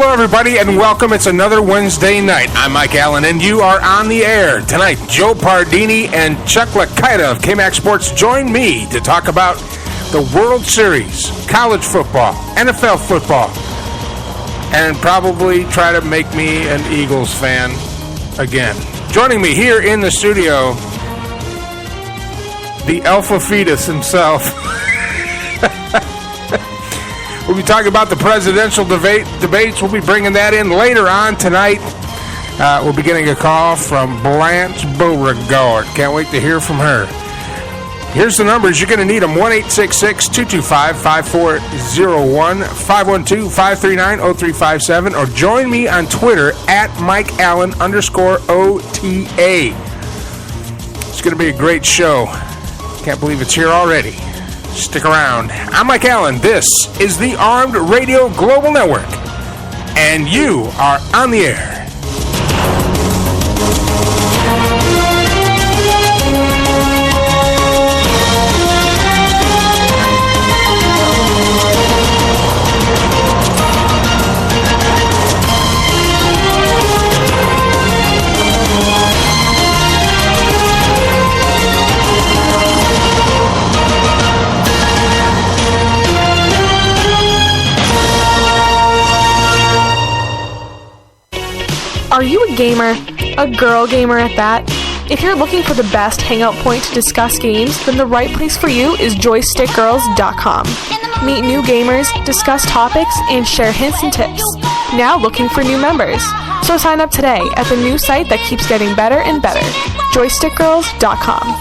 Hello, everybody, and welcome. It's another Wednesday night. I'm Mike Allen, and you are on the air. Tonight, Joe Pardini and Chuck Lakaida of KMAX Sports join me to talk about the World Series, college football, NFL football, and probably try to make me an Eagles fan again. Joining me here in the studio, the alpha fetus himself. We'll be talking about the presidential debates. We'll be bringing that in later on tonight. We'll be getting a call from Blanche Beauregard. Can't wait to hear from her. Here's the numbers. You're going to need them. 1-866-225-5401, 512-539-0357, or join me on Twitter at MikeAllen_OTA. It's going to be a great show. Can't believe it's here already. Stick around. I'm Mike Allen. This is the Armed Radio Global Network, and you are on the air. Are you a gamer? A girl gamer at that? If you're looking for the best hangout point to discuss games, then the right place for you is joystickgirls.com. Meet new gamers, discuss topics, and share hints and tips. Now looking for new members. So sign up today at the new site that keeps getting better and better, joystickgirls.com.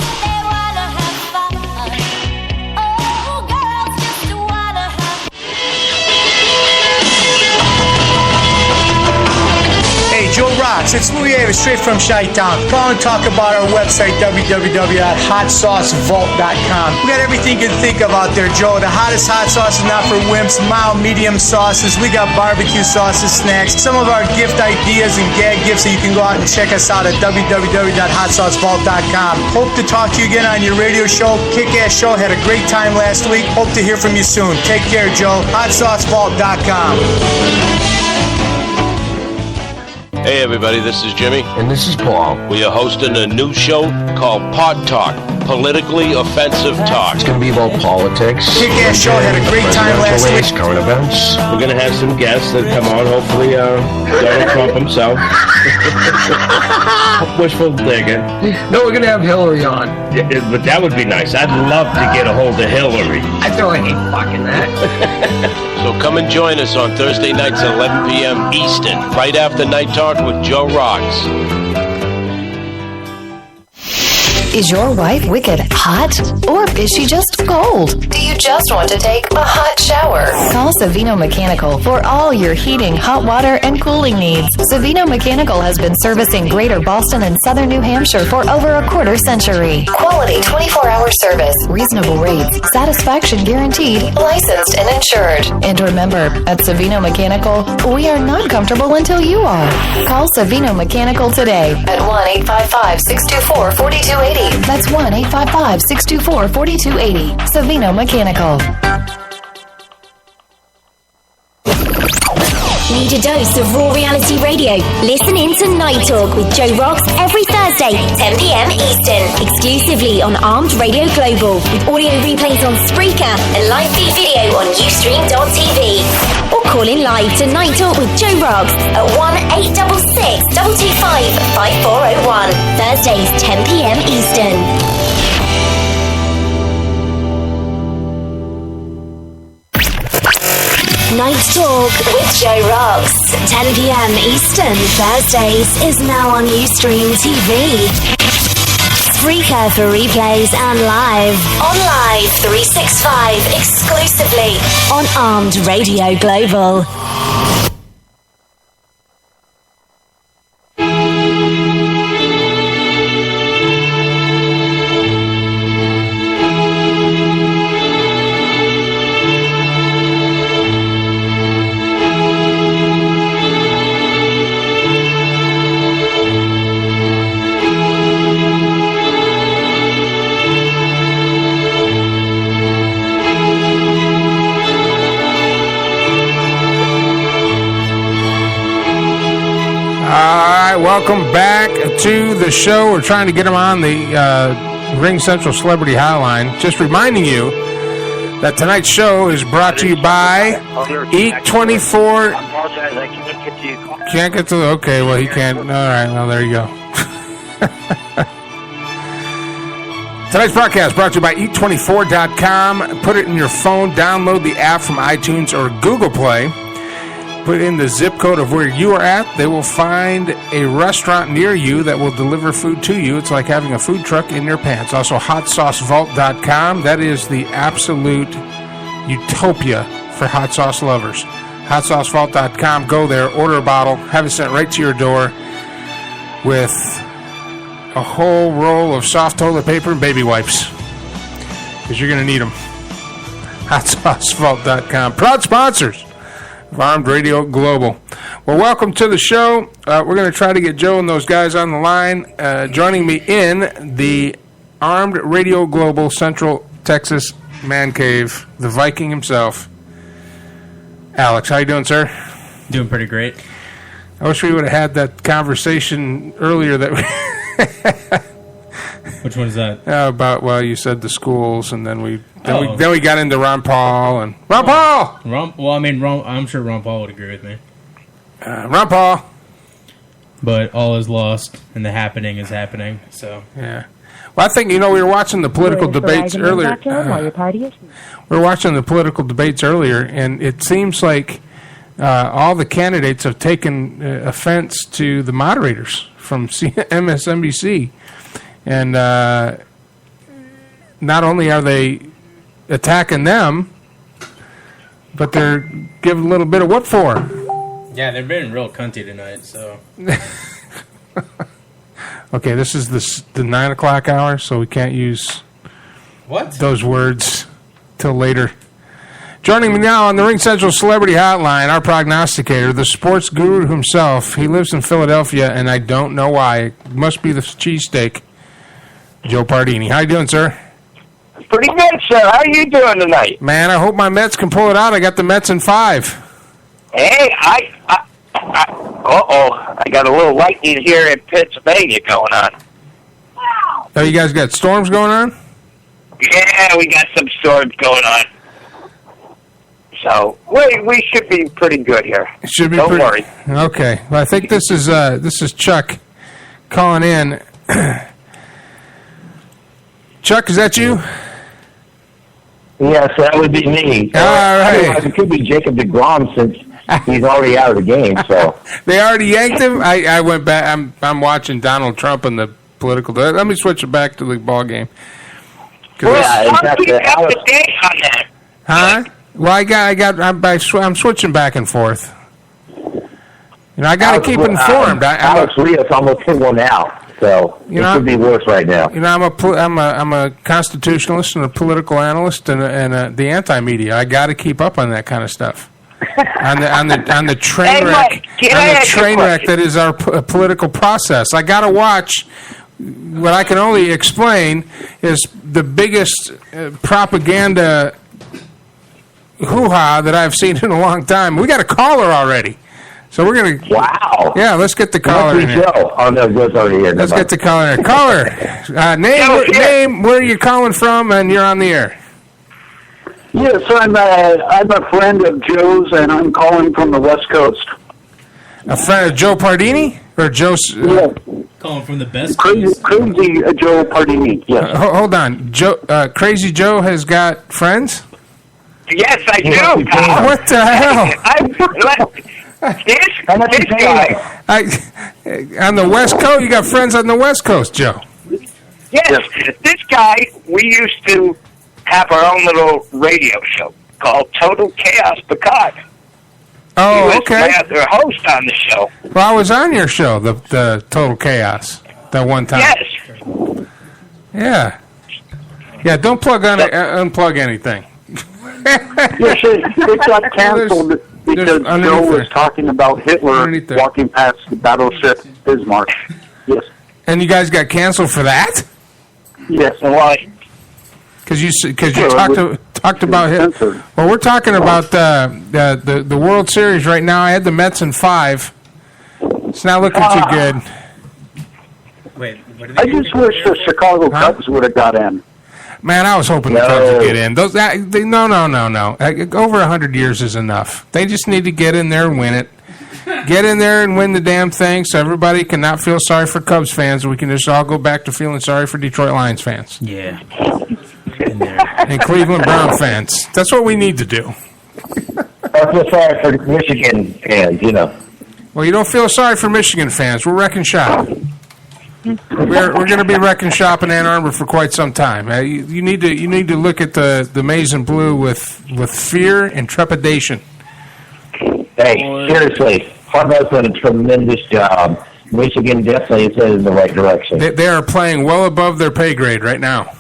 Joe Rocks, it's Louis Avis, straight from Chi-Town. Call and talk about our website, www.hotsaucevault.com. We got everything you can think of out there, Joe. The hottest hot sauce is not for wimps, mild, medium sauces. We got barbecue sauces, snacks, some of our gift ideas and gag gifts that you can go out and check us out at www.hotsaucevault.com. Hope to talk to you again on your radio show. Kick-ass show. Had a great time last week. Hope to hear from you soon. Take care, Joe. hotsaucevault.com. Hey everybody, this is Jimmy. And this is Paul. We are hosting a new show called Pod Talk, Politically Offensive Talk. It's going to be about politics. Kick-ass show, had a great time last week. Current events. We're going to have some guests that come on, hopefully Donald Trump himself. Wishful thinking. No, we're going to have Hillary on. Yeah, but that would be nice. I'd love to get a hold of Hillary. I hate fucking that. So come and join us on Thursday nights at 11 p.m. Eastern, right after Night Talk with Joe Rocks. Is your wife wicked hot? Or is she just cold? Do you just want to take a hot shower? Call Savino Mechanical for all your heating, hot water, and cooling needs. Savino Mechanical has been servicing Greater Boston and Southern New Hampshire for over a quarter century. Quality 24-hour service, reasonable rates, satisfaction guaranteed, licensed and insured. And remember, at Savino Mechanical, we are not comfortable until you are. Call Savino Mechanical today at 1-855-624-4280. That's 1-855-624-4280. Savino Mechanical. Need a dose of raw reality radio? Listen in to Night Talk with Joe Rocks every Thursday, 10 p.m. Eastern, exclusively on Armed Radio Global, with audio replays on Spreaker and live feed video on Ustream.tv. Or call in live to Night Talk with Joe Rocks at 1-866-225-5401, Thursdays, 10 p.m. Eastern. Night Talk with Joe Rocks, 10 p.m. Eastern, Thursdays, is now on Ustream TV. Spreaker for replays and live. On Live 365, exclusively on Armed Radio Global. welcome back to the show. We're trying to get them on the Ring Central Celebrity Hotline. Just reminding you that tonight's show is brought to you by Eat 24. I apologize, I can't get to you. Can't get to the... Okay, well, he can't... All right, well, there you go. Tonight's broadcast brought to you by Eat24.com. Put it in your phone. Download the app from iTunes or Google Play. Put in the zip code of where you are at. They will find a restaurant near you that will deliver food to you. It's like having a food truck in your pants. Also, HotSauceVault.com. That is the absolute utopia for hot sauce lovers. HotSauceVault.com. Go there, order a bottle, have it sent right to your door with a whole roll of soft toilet paper and baby wipes, because you're going to need them. HotSauceVault.com. Proud sponsors of Armed Radio Global. Well, welcome to the show. We're going to try to get Joe and those guys on the line. Joining me in the Armed Radio Global Central Texas Man Cave, the Viking himself, Alex. How you doing, sir? Doing pretty great. I wish we would have had that conversation earlier that we... Which one is that? About, well, you said the schools, and then we got into Ron Paul and Ron Paul. I'm sure Ron Paul would agree with me. Ron Paul. But all is lost, and the happening is happening. So yeah. Well, I think we were watching the political debates earlier. We were watching the political debates earlier, and it seems like all the candidates have taken offense to the moderators from MSNBC. And not only are they attacking them, but they're giving a little bit of what for. yeah, they're being real cunty tonight. So okay, this is the 9 o'clock hour, so we can't use those words till later. Joining me now on the Ring Central Celebrity Hotline, our prognosticator, the sports guru himself. He lives in Philadelphia, and I don't know why. It must be the cheesesteak. Joe Pardini. How you doing, sir? Pretty good, sir. How are you doing tonight? Man, I hope my Mets can pull it out. I got the Mets in 5. Hey, I got a little lightning here in Pennsylvania going on. Oh, you guys got storms going on? Yeah, we got some storms going on. So we should be pretty good here. Should be. Don't worry. Okay. Well, I think this is Chuck calling in. Chuck, is that you? Yes, that would be me. All right. Otherwise, it could be Jacob deGrom since he's already out of the game. So they already yanked him. I went back. I'm watching Donald Trump and the political. Let me switch it back to the ball game. Yeah, I'm up to date on that. Huh? Well, I'm switching back and forth. I got to keep informed. Alex Rios almost hit one out. So it could be worse right now. I'm a constitutionalist and a political analyst and the anti-media. I got to keep up on that kind of stuff. on the train wreck, that is our political process. I got to watch. What I can only explain is the biggest propaganda hoo-ha that I've seen in a long time. We got a caller already. So we're going to... Wow. Yeah, let's get the caller in here. Oh, no, Joe's already here. Let's get the caller in here. Caller, name, where are you calling from, and you're on the air. Yes, I'm a friend of Joe's, and I'm calling from the West Coast. A friend of Joe Pardini? Or Joe... Yeah. Calling from the best Crazy Joe Pardini, yes. Hold on. Crazy Joe has got friends? Yes, I do. What the hell? This guy. On the West Coast? You got friends on the West Coast, Joe? Yes. This guy, we used to have our own little radio show called Total Chaos Picard. Oh, he was okay. the host on the show. Well, I was on your show, the Total Chaos, that one time. Yes. Yeah. Yeah, don't unplug anything. Yes, it got canceled because Joe was talking about Hitler walking past the battleship Bismarck. Yes. And you guys got canceled for that? Yes. And why? Because you talked about Hitler. Well, we're talking about the World Series right now. I had the Mets in 5. It's not looking too good. Wait, what did I just wish the Chicago Cubs would have got in. Man, I was hoping the Cubs would get in. No. Over 100 years is enough. They just need to get in there and win it. Get in there and win the damn thing so everybody can not feel sorry for Cubs fans. We can just all go back to feeling sorry for Detroit Lions fans. Yeah. And Cleveland Brown fans. That's what we need to do. I feel sorry for Michigan fans, you know. Well, you don't feel sorry for Michigan fans. We're wrecking shop. We're going to be wrecking shop in Ann Arbor for quite some time. You need to look at the maize and blue with fear and trepidation. Hey, seriously, Harbaugh's done a tremendous job. Michigan definitely is headed in the right direction. They are playing well above their pay grade right now.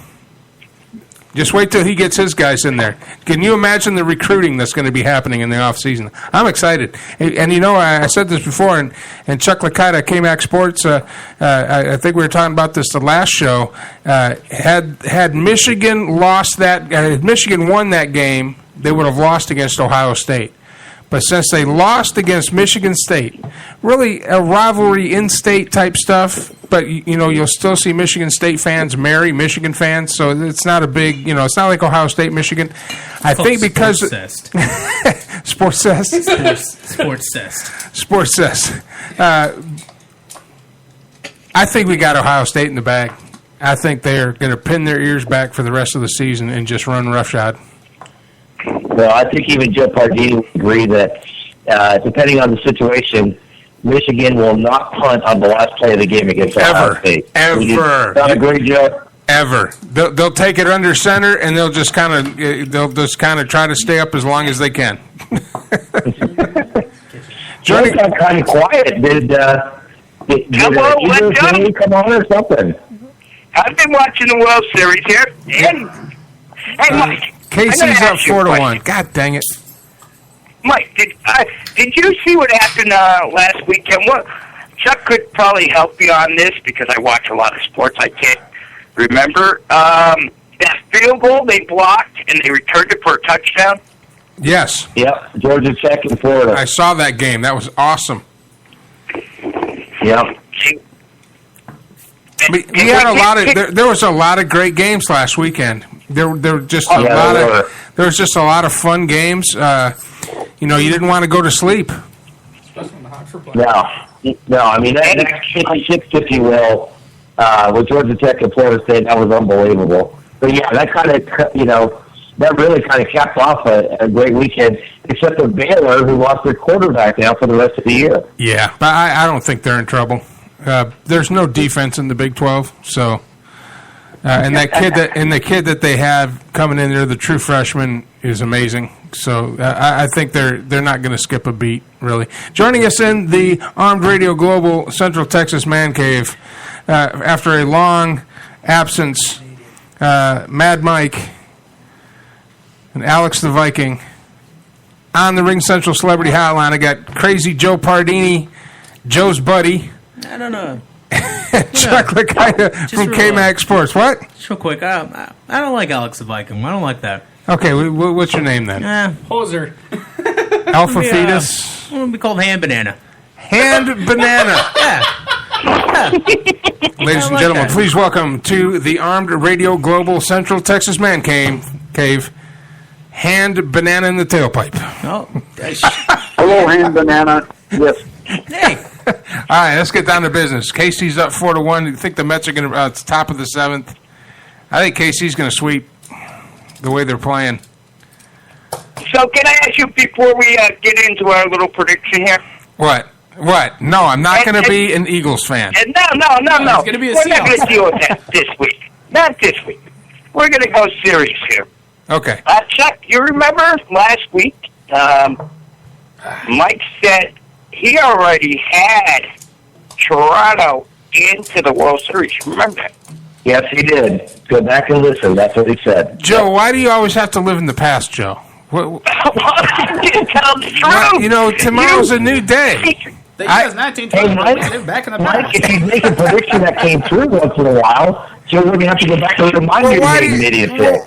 Just wait till he gets his guys in there. Can you imagine the recruiting that's going to be happening in the offseason? I'm excited. And you know, I said this before, and Chuck Lakita, KMAX Sports, I think we were talking about this the last show, had Michigan lost that, if Michigan won that game, they would have lost against Ohio State. But since they lost against Michigan State, really a rivalry in-state type stuff, but, you know, you'll still see Michigan State fans marry Michigan fans, so it's not a big, you know, it's not like Ohio State, Michigan. I think because... Sports-cest. Sports-cest. I think we got Ohio State in the bag. I think they're going to pin their ears back for the rest of the season and just run roughshod. Well, I think even Joe Pardini would agree that depending on the situation, Michigan will not punt on the last play of the game against Ohio State. Ever. Not a great job. Ever. They'll take it under center and they'll just kind of try to stay up as long as they can. Johnny got kind of quiet. Did either come on or something? I've been watching the World Series here, and hey, Mike. Casey's up 4-1. God dang it, Mike! Did you see what happened last weekend? What Chuck could probably help me on this because I watch a lot of sports. I can't remember that field goal they blocked and they returned it for a touchdown. Yes. Yep. Georgia Tech in Florida. I saw that game. That was awesome. Yep. We had a lot of. There was a lot of great games last weekend. There were just a lot of. There was just a lot of fun games. You know, you didn't want to go to sleep. No. I mean that 56, if you will, with Georgia Tech and Florida State, that was unbelievable. But yeah, that kind of that really kind of capped off a great weekend. Except for Baylor, who lost their quarterback now for the rest of the year. Yeah, but I don't think they're in trouble. There's no defense in the Big 12, so and the kid that they have coming in there, the true freshman, is amazing. So I think they're not going to skip a beat, really. Joining us in the Armed Radio Global Central Texas Man Cave after a long absence, Mad Mike and Alex the Viking on the Ring Central Celebrity Hotline. I got Crazy Joe Pardini, Joe's buddy. I don't know. Chuck Lakita from KMAX Sports. What? Just real quick, I don't like Alex the Viking. I don't like that. Okay, what's your name then? Poser. Alpha Fetus? I'm going to be called Hand Banana. Hand Banana. Yeah. Ladies and gentlemen, please welcome to the Armed Radio Global Central Texas Man Cave, Hand Banana in the Tailpipe. Oh, hello, Hand Banana. Yes. Hey. All right, let's get down to business. Casey's up 4-1. You think the Mets are going to it's top of the 7th? I think Casey's going to sweep the way they're playing. So can I ask you before we get into our little prediction here? What? No, I'm not going to be an Eagles fan. No. It's going to be We're not going to deal with that this week. Not this week. We're going to go serious here. Okay. Chuck, you remember last week Mike said he already had Toronto into the World Series. Remember that? Yes, he did. Go back and listen. That's what he said. Joe, why do you always have to live in the past, Joe? I didn't tell the truth. You know, tomorrow's a new day. They use 1920. Mike, Back in the past. if you make a prediction that came through once in a while, Joe would have to go back and remind you to make an idiot pick.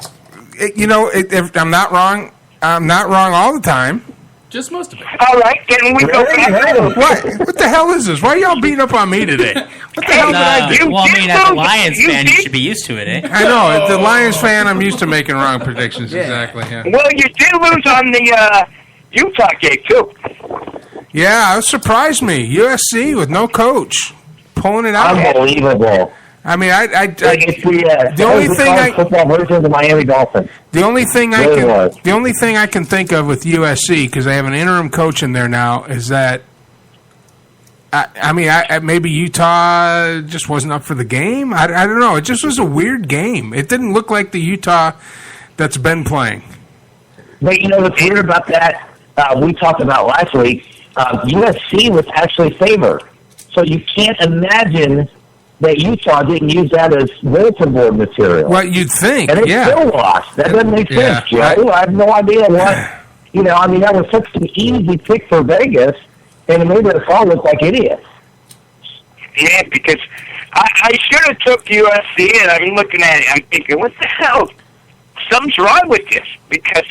You know, if I'm not wrong. I'm not wrong all the time. Just most of it. All right, then we go back. What the hell is this? Why are y'all beating up on me today? What the hell did I do? Well, I mean, as a Lions fan, you should be used to it, eh? I know. As the Lions fan, I'm used to making wrong predictions. Exactly. Yeah. Well, you did lose on the Utah game, too. Yeah, it surprised me. USC with no coach pulling it out. Unbelievable. I mean, the only thing football version of the Miami Dolphins. The only thing I can think of with USC, because they have an interim coach in there now, is that maybe Utah just wasn't up for the game. I don't know. It just was a weird game. It didn't look like the Utah that's been playing. But you know what's weird about that? We talked about last week. USC was actually favored, so you can't imagine that Utah didn't use that as bulletin board material. Well, you'd think, and it still lost. That doesn't make sense, Joe. I have no idea what. That was such an easy pick for Vegas, and it made us all look like idiots. Yeah, because I should have took USC, and I'm looking at it. I'm thinking, what the hell? Something's wrong with this, because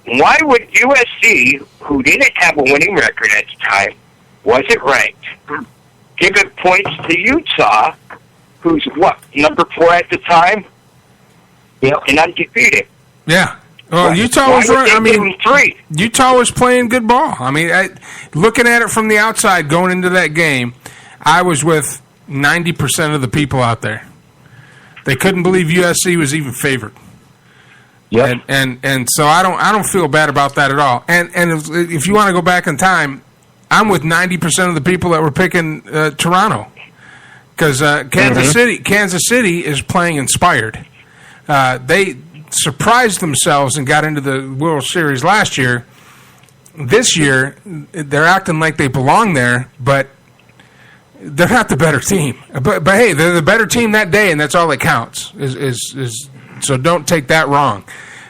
why would USC, who didn't have a winning record at the time, wasn't ranked, give it points to Utah, who's number 4 at the time? Yep. And undefeated. Yeah. Well, Utah was right. 3. Utah was playing good ball. I mean, looking at it from the outside going into that game, I was with 90% of the people out there. They couldn't believe USC was even favored. Yep. And so I don't feel bad about that at all. And if you want to go back in time, I'm with 90% of the people that were picking Toronto, because Kansas City is playing inspired. They surprised themselves and got into the World Series last year. This year, they're acting like they belong there, but they're not the better team. But hey, they're the better team that day, and that's all that counts. So don't take that wrong.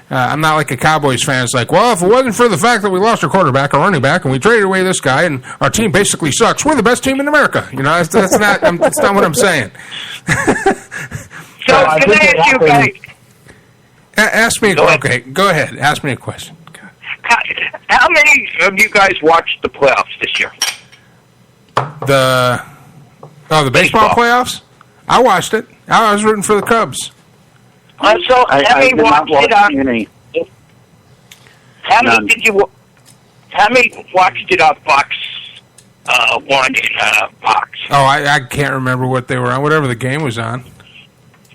I'm not like a Cowboys fan. It's like, well, if it wasn't for the fact that we lost our quarterback, our running back, and we traded away this guy, and our team basically sucks, we're the best team in America. That's not what I'm saying. So can I ask you guys? Ask me. Okay, go ahead. Ask me a question. How many of you guys watched the playoffs this year? The baseball playoffs? I watched it. I was rooting for the Cubs. So, how many watched it on? How many watched it on Fox 1 and Fox? Oh, I can't remember what they were on. Whatever the game was on.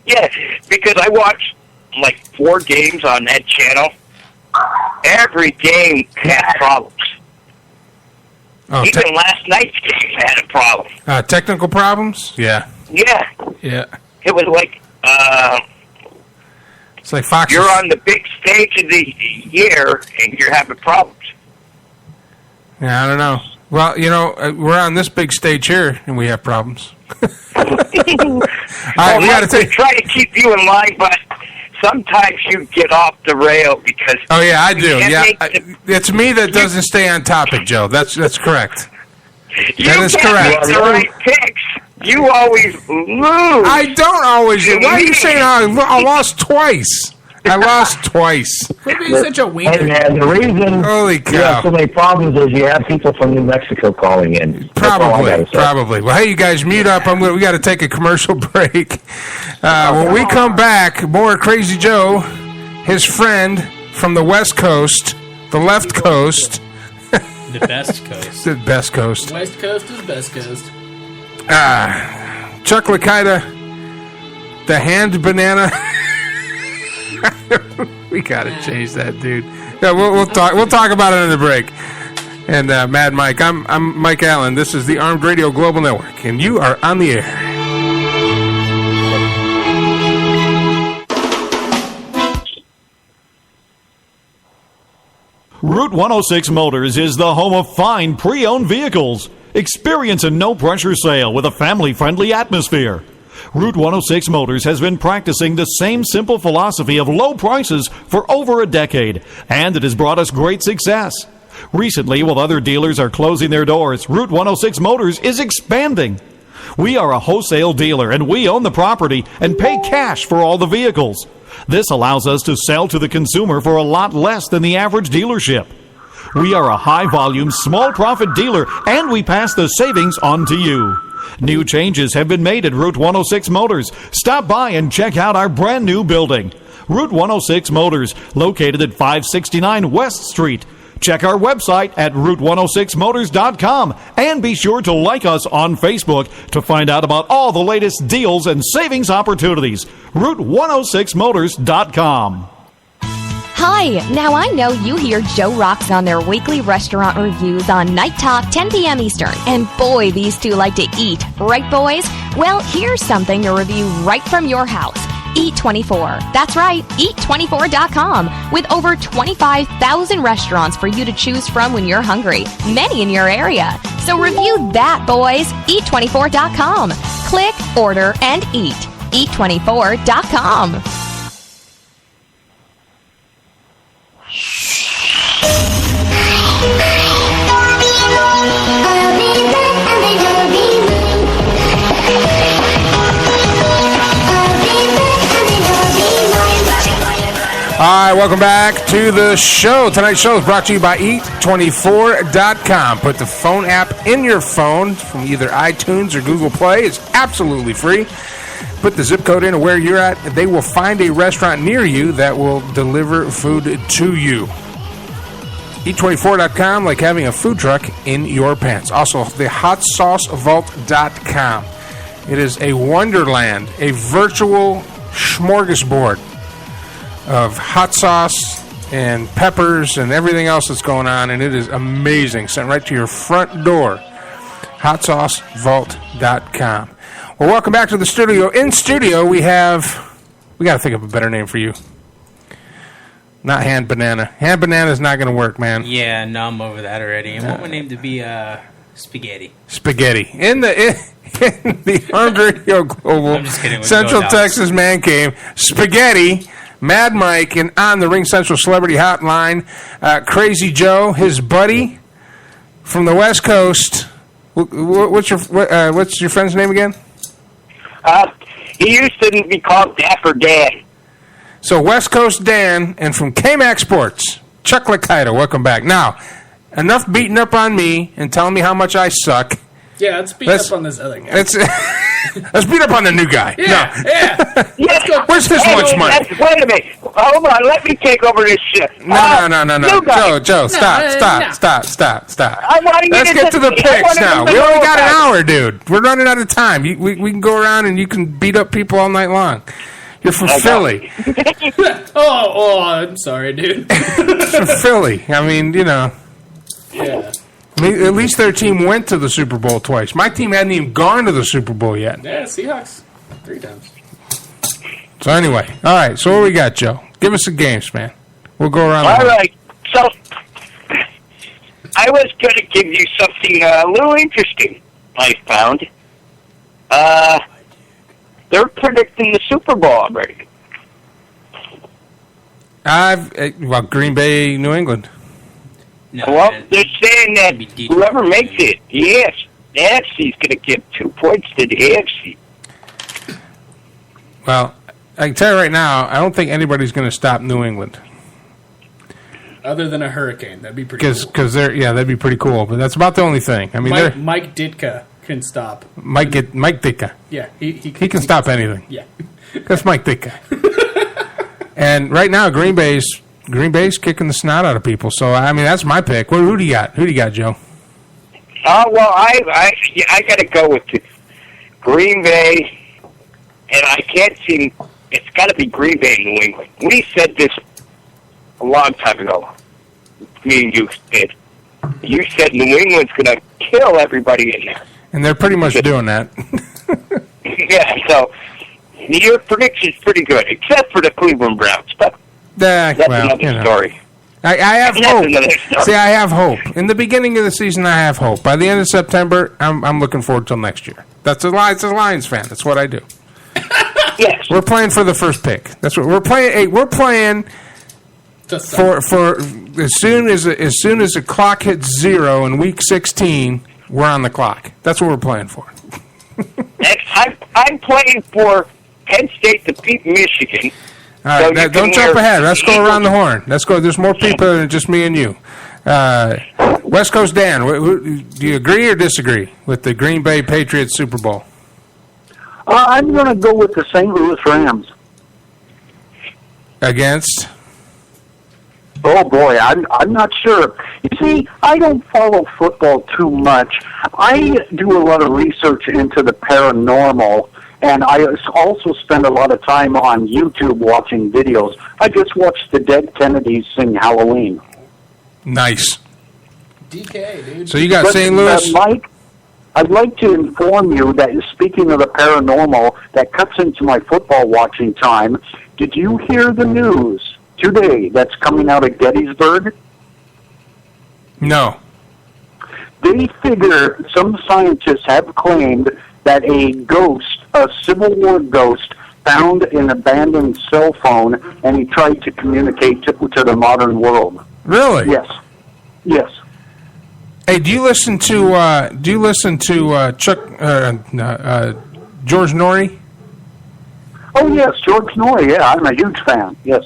Yeah, because I watched like 4 games on that channel. Every game had problems. Oh, even last night's game had a problem. Technical problems? Yeah. Yeah. Yeah. It was like, it's like Fox. You're on the big stage of the year and you're having problems. Yeah, I don't know. Well, we're on this big stage here and we have problems. All right, we got to try to keep you in line, but sometimes you get off the rail because. Oh yeah, I do. Yeah, it's me that doesn't stay on topic, Joe. That's correct. That is correct. Make the right picks. You always lose. I don't always lose. Why are you saying I lost twice? I lost twice. Quit being such a wiener. Hey, man, the reason Holy you cow. have so many problems is you have people from New Mexico calling in. Probably. Well, hey, you guys, mute up. We got to take a commercial break. When we come back, more Crazy Joe, his friend from the West Coast, the left coast. The best coast. The best coast. West Coast is best coast. Chuck Lakita, the hand banana. We gotta change that, dude. Yeah, we'll talk about it in the break. And Mad Mike, I'm Mike Allen. This is the Armed Radio Global Network, and you are on the air. Route 106 Motors is the home of fine pre-owned vehicles. Experience a no-pressure sale with a family-friendly atmosphere. Route 106 Motors has been practicing the same simple philosophy of low prices for over a decade, and it has brought us great success. Recently, while other dealers are closing their doors, Route 106 Motors is expanding. We are a wholesale dealer, and we own the property and pay cash for all the vehicles. This allows us to sell to the consumer for a lot less than the average dealership. We are a high-volume, small-profit dealer, and we pass the savings on to you. New changes have been made at Route 106 Motors. Stop by and check out our brand new building. Route 106 Motors, located at 569 West Street. Check our website at route106motors.com and be sure to like us on Facebook to find out about all the latest deals and savings opportunities. route106motors.com. Hi, now I know you hear Joe Rocks on their weekly restaurant reviews on Night Talk, 10 p.m. Eastern. And boy, these two like to eat. Right, boys? Well, here's something to review right from your house. Eat24. That's right, eat24.com. With over 25,000 restaurants for you to choose from when you're hungry. Many in your area. So review that, boys. Eat24.com. Click, order, and eat. Eat24.com. All right, welcome back to the show. Tonight's show is brought to you by Eat24.com. Put the phone app in your phone from either iTunes or Google Play. It's absolutely free. Put the zip code in where you're at. They will find a restaurant near you that will deliver food to you. Eat24.com, like having a food truck in your pants. Also, the HotSauceVault.com. It is a wonderland, a virtual smorgasbord of hot sauce and peppers and everything else that's going on, and it is amazing. Sent right to your front door. HotSauceVault.com. Well, welcome back to the studio. In studio, we got to think of a better name for you. Not Hand Banana. Hand Banana is not going to work, man. Yeah, no, I'm over that already. I want my name to be Spaghetti. Spaghetti. In the Armed Radio Global Central Texas Man Cave, Spaghetti, Mad Mike, and on the Ring Central Celebrity Hotline, Crazy Joe, his buddy from the West Coast. What's your friend's name again? He used to be called Dapper Dan. So West Coast Dan, and from K-Mac Sports, Chuck Lakita. Welcome back. Now, enough beating up on me and telling me how much I suck. Yeah, let's beat up on this other guy. Let's beat up on the new guy. Yeah, no. Yeah. Where's his lunch money? Wait a minute. Hold on. Let me take over this shit. No. Joe, stop. Let's get to the picks now. We only got an hour, dude. We're running out of time. We can go around and you can beat up people all night long. You're from Philly. I'm sorry, dude. From Philly. I mean, you know. Yeah. I mean, at least their team went to the Super Bowl twice. My team hadn't even gone to the Super Bowl yet. Yeah, Seahawks 3 times. So anyway, all right. So what we got, Joe? Give us the games, man. We'll go around. All right. So I was going to give you something a little interesting. I found. They're predicting the Super Bowl already. Green Bay, New England. No, well, they're saying that whoever makes it, the AFC is going to give 2 points to the AFC. Well, I can tell you right now, I don't think anybody's going to stop New England. Other than a hurricane, that'd be pretty cool. Because that'd be pretty cool. But that's about the only thing. I mean, Mike Ditka can stop. Mike Ditka. Yeah, he can stop anything. Yeah, that's Mike Ditka. And right now, Green Bay's kicking the snot out of people. So I mean, that's my pick. Who do you got? Who do you got, Joe? Well, I got to go with Green Bay, and I can't see. It's got to be Green Bay, New England. We said this a long time ago. Me and you did. You said New England's going to kill everybody in there. And they're pretty much doing that. Yeah, so your prediction's pretty good, except for the Cleveland Browns. But that's another story. I have hope. See, I have hope. In the beginning of the season, I have hope. By the end of September, I'm looking forward till next year. It's a Lions fan. That's what I do. Yes. We're playing for the first pick. That's what we're playing. Hey, we're playing for as soon as the clock hits 0 in week 16, we're on the clock. That's what we're playing for. I'm playing for Penn State to beat Michigan. All right, don't jump ahead. Let's go around the horn. Let's go. There's more people than just me and you. West Coast Dan, do you agree or disagree with the Green Bay Patriots Super Bowl? I'm going to go with the St. Louis Rams. Against? Oh boy, I'm not sure. You see, I don't follow football too much. I do a lot of research into the paranormal, and I also spend a lot of time on YouTube watching videos. I just watched the Dead Kennedys sing Halloween. Nice. DK, dude. So you got St. Louis? Mike, I'd like to inform you that, speaking of the paranormal, that cuts into my football watching time. Did you hear the news today that's coming out of Gettysburg? No. They figure some scientists have claimed that a ghost, a Civil War ghost, found an abandoned cell phone, and he tried to communicate to the modern world. Really? Yes. Yes. Hey, do you listen to George Norrie? Oh yes, George Norrie. Yeah, I'm a huge fan. Yes.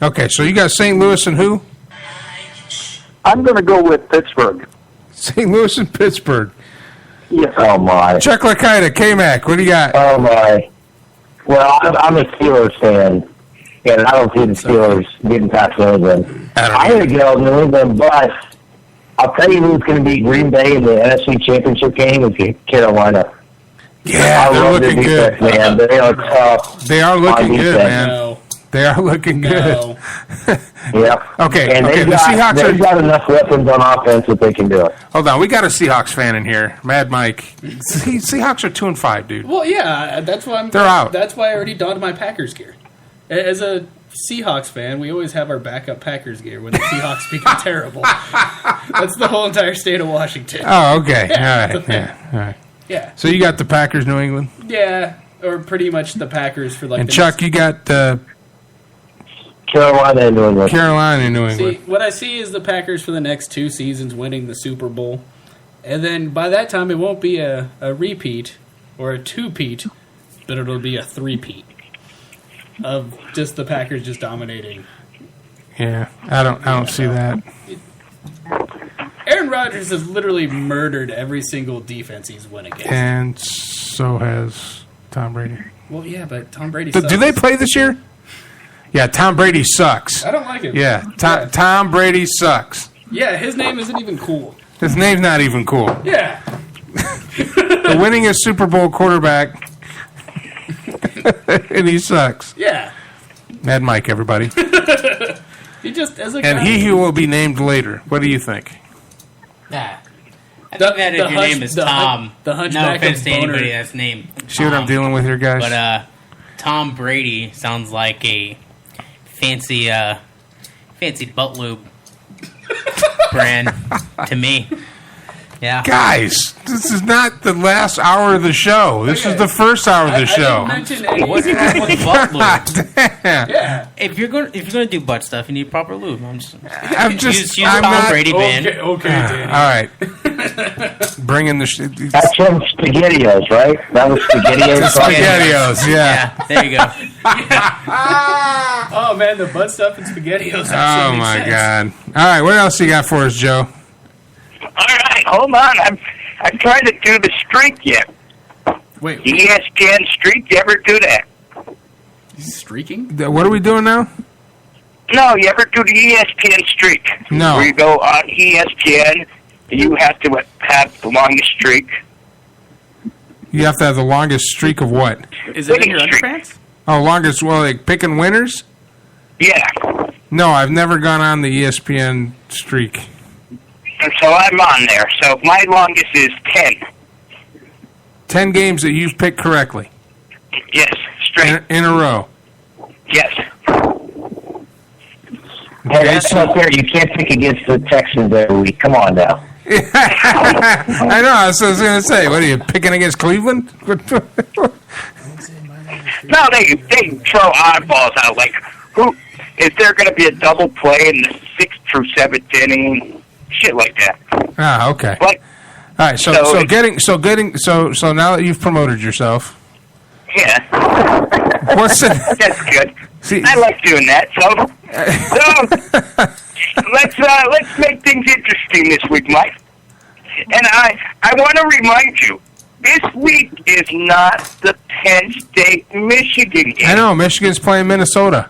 Okay, so you got St. Louis and who? I'm going to go with Pittsburgh. St. Louis and Pittsburgh. Yes. Oh my. Chuck Lakita, K-Mac, what do you got? Oh my. Well, I'm a Steelers fan, and I don't see the Steelers getting past New England. I'm going to go New England, but I'll tell you who's going to beat Green Bay in the NFC Championship game is Carolina. Yeah, they're looking defense, good. Man. They are tough. They are looking good, man. No. They are looking good. Yep. Okay, and okay. The Seahawks they've got enough weapons on offense that they can do it. Hold on, we got a Seahawks fan in here, Mad Mike. Seahawks are 2-5, dude. Well, yeah, that's why They're out. That's why I already donned my Packers gear. As a Seahawks fan, we always have our backup Packers gear when the Seahawks become terrible. That's the whole entire state of Washington. Oh, okay. Yeah, All right. Yeah. All right. Yeah. So you got the Packers, New England, Yeah, or pretty much the Packers for like. and the Chuck, you got Carolina and New England. Carolina and New England. See, what I see is the Packers for the next 2 seasons winning the Super Bowl. And then by that time, it won't be a repeat or a two-peat, but it'll be a three-peat of just the Packers just dominating. Yeah, I don't see that. Aaron Rodgers has literally murdered every single defense he's won against. And so has Tom Brady. Well, yeah, but Tom Brady Do sucks. they play this year? Yeah, Tom Brady sucks. I don't like it. Yeah, Tom Brady sucks. Yeah, his name isn't even cool. His name's not even cool. Yeah. The winningest Super Bowl quarterback, and he sucks. Yeah. Mad Mike, everybody. He just, as a And guy, he who will be named later. What do you think? Nah. I think that if your name is Tom, the no hunchback offense of to Boner. anybody that's named See what I'm Tom. dealing with here, guys? But Tom Brady sounds like a fancy butt lube brand to me. Yeah. Guys, this is not the last hour of the show. This is the first hour of the show. What's wrong with butt lube? Damn. Yeah. If you're gonna do butt stuff, you need proper lube. I'm just use I'm Tom not- Brady band. Okay, Danny. All right. Bringing the... That's from SpaghettiOs, right? That was SpaghettiOs. SpaghettiOs, yeah. There you go. Oh, man, the butt stuff and SpaghettiOs. Oh, my God. All right, what else you got for us, Joe? All right, hold on. I'm trying to do the streak yet. Wait. ESPN streak. You ever do that? Streaking? What are we doing now? No, you ever do the ESPN streak? No. Where you go on ESPN, you have to have the longest streak. You have to have the longest streak of what? Is it in your underpants? Oh, longest, well, like picking winners? Yeah. No, I've never gone on the ESPN streak. And so I'm on there. So my longest is 10. 10 games that you've picked correctly. Yes, straight. In a row. Yes. Hey, that's not fair. You can't pick against the Texans every week. Come on now. I know, I was going to say, what are you, picking against Cleveland? No, they throw oddballs out. Like, who is there going to be a double play in the 6th through 7th inning? Shit like that. Ah, okay. But, all right, so now that you've promoted yourself. Yeah. What's it? That's good. See, I like doing that. let's make things interesting this week, Mike. And I want to remind you, this week is not the Penn State-Michigan game. I know, Michigan's playing Minnesota.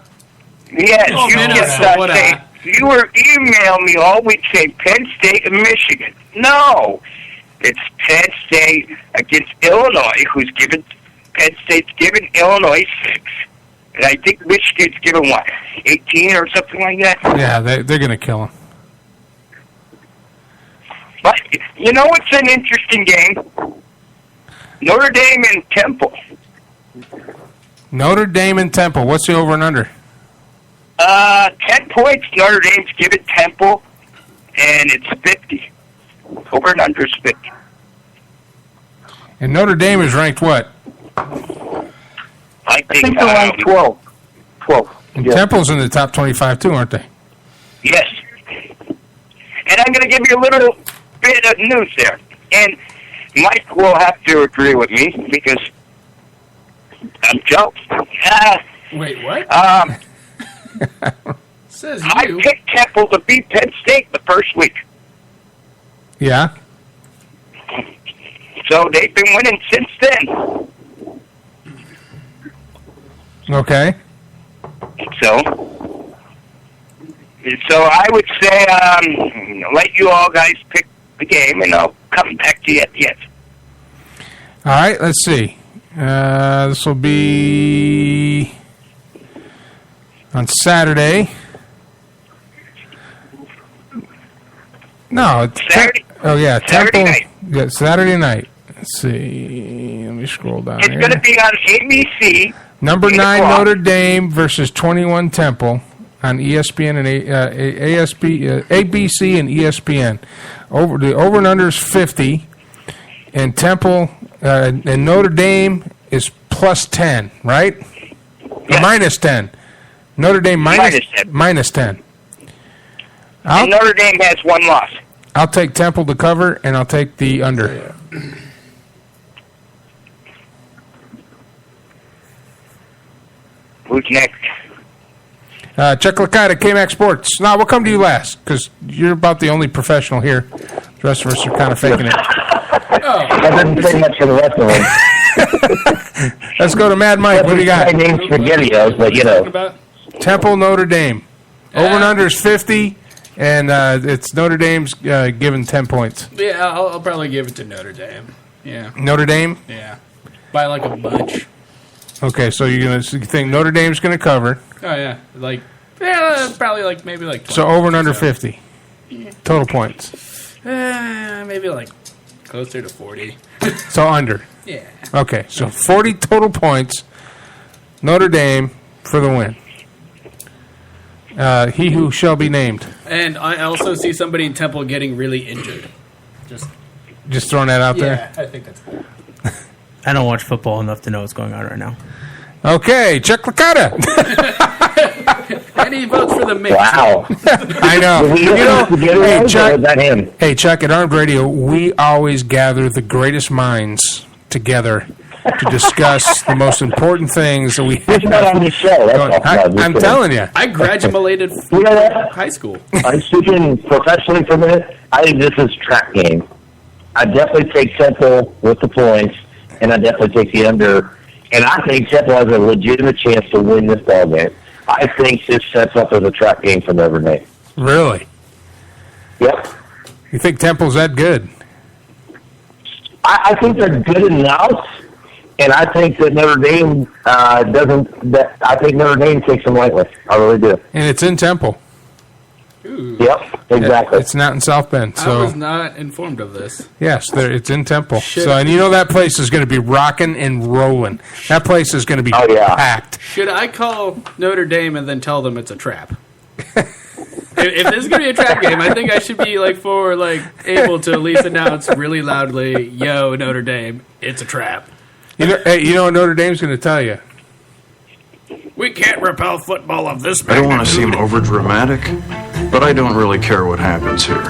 Yes, you just say, you were emailing me all week saying Penn State and Michigan. No, it's Penn State against Illinois, Penn State's giving Illinois 6. And I think Michigan's giving, 18 or something like that? Yeah, they're going to kill them. But you know what's an interesting game? Notre Dame and Temple. Notre Dame and Temple. What's the over and under? 10 points. Notre Dame's giving Temple, and it's 50. Over and under is 50. And Notre Dame is ranked what? I think they're ranked 12. 12. And Temple's in the top 25 too, aren't they? Yes. And I'm going to give you a little bit of news there. And Mike will have to agree with me because I'm Joe. Wait, what? Says you. I picked Temple to beat Penn State the first week. Yeah. So they've been winning since then. Okay. So I would say let you all guys pick the game, and I'll come back to you at the end. All right, let's see. This will be on Saturday. No, it's Saturday. Temple. Night. Yeah, Saturday night. Let's see. Let me scroll down It's here. going to be on ABC. Number 9 Notre Dame versus 21 Temple on ESPN and ABC and ESPN. The over and under is 50, and Temple and Notre Dame is plus 10, right? Or minus 10. Notre Dame minus 10. And Notre Dame has one loss. I'll take Temple to cover, and I'll take the under. Who's next? Chuck Lakita, K-Max Sports. Now, we'll come to you last, because you're about the only professional here. The rest of us are kind of faking it. That doesn't say much for the rest of them. Let's go to Mad Mike. What do you got? My name's Spaghettios, but you know. Temple, Notre Dame. Over and under is 50, and it's Notre Dame's given 10 points. Yeah, I'll probably give it to Notre Dame. Yeah. Notre Dame? Yeah. By like a bunch. Okay, so you think Notre Dame's going to cover. Oh, yeah. Probably maybe 20. So over and under 50. Yeah. Total points. Maybe closer to 40. So under. Yeah. Okay, so 40 total points. Notre Dame for the win. He who shall be named. And I also see somebody in Temple getting really injured. Just throwing that out there? Yeah, I think that's cool. I don't watch football enough to know what's going on right now. Okay, Chuck Lakita. And he votes for the mix. Wow. I know. Hey, Chuck, hey, Chuck, at Armed Radio, we always gather the greatest minds together to discuss the most important things that we have. Not on the show. I'm telling you. I graduated from high school. I'm speaking professionally for a minute. I think this is a trap game. I definitely take Temple with the points, and I definitely take the under. And I think Temple has a legitimate chance to win this ball game. I think this sets up as a trap game for Notre Dame. Really? Yep. You think Temple's that good? I think they're good enough, and I think that Notre Dame doesn't. I think Notre Dame takes them lightly. I really do. And it's in Temple. Ooh. Yep, exactly. It's not in South Bend. So I was not informed of this. yes, it's in Temple. So, and you know that place is going to be rocking and rolling. That place is going to be packed. Should I call Notre Dame and then tell them it's a trap? If this is going to be a trap game, I think I should be able to at least announce really loudly, "Yo, Notre Dame, it's a trap." You know what Notre Dame's going to tell you? We can't repel football of this I don't want to seem over dramatic, but I don't really care what happens here.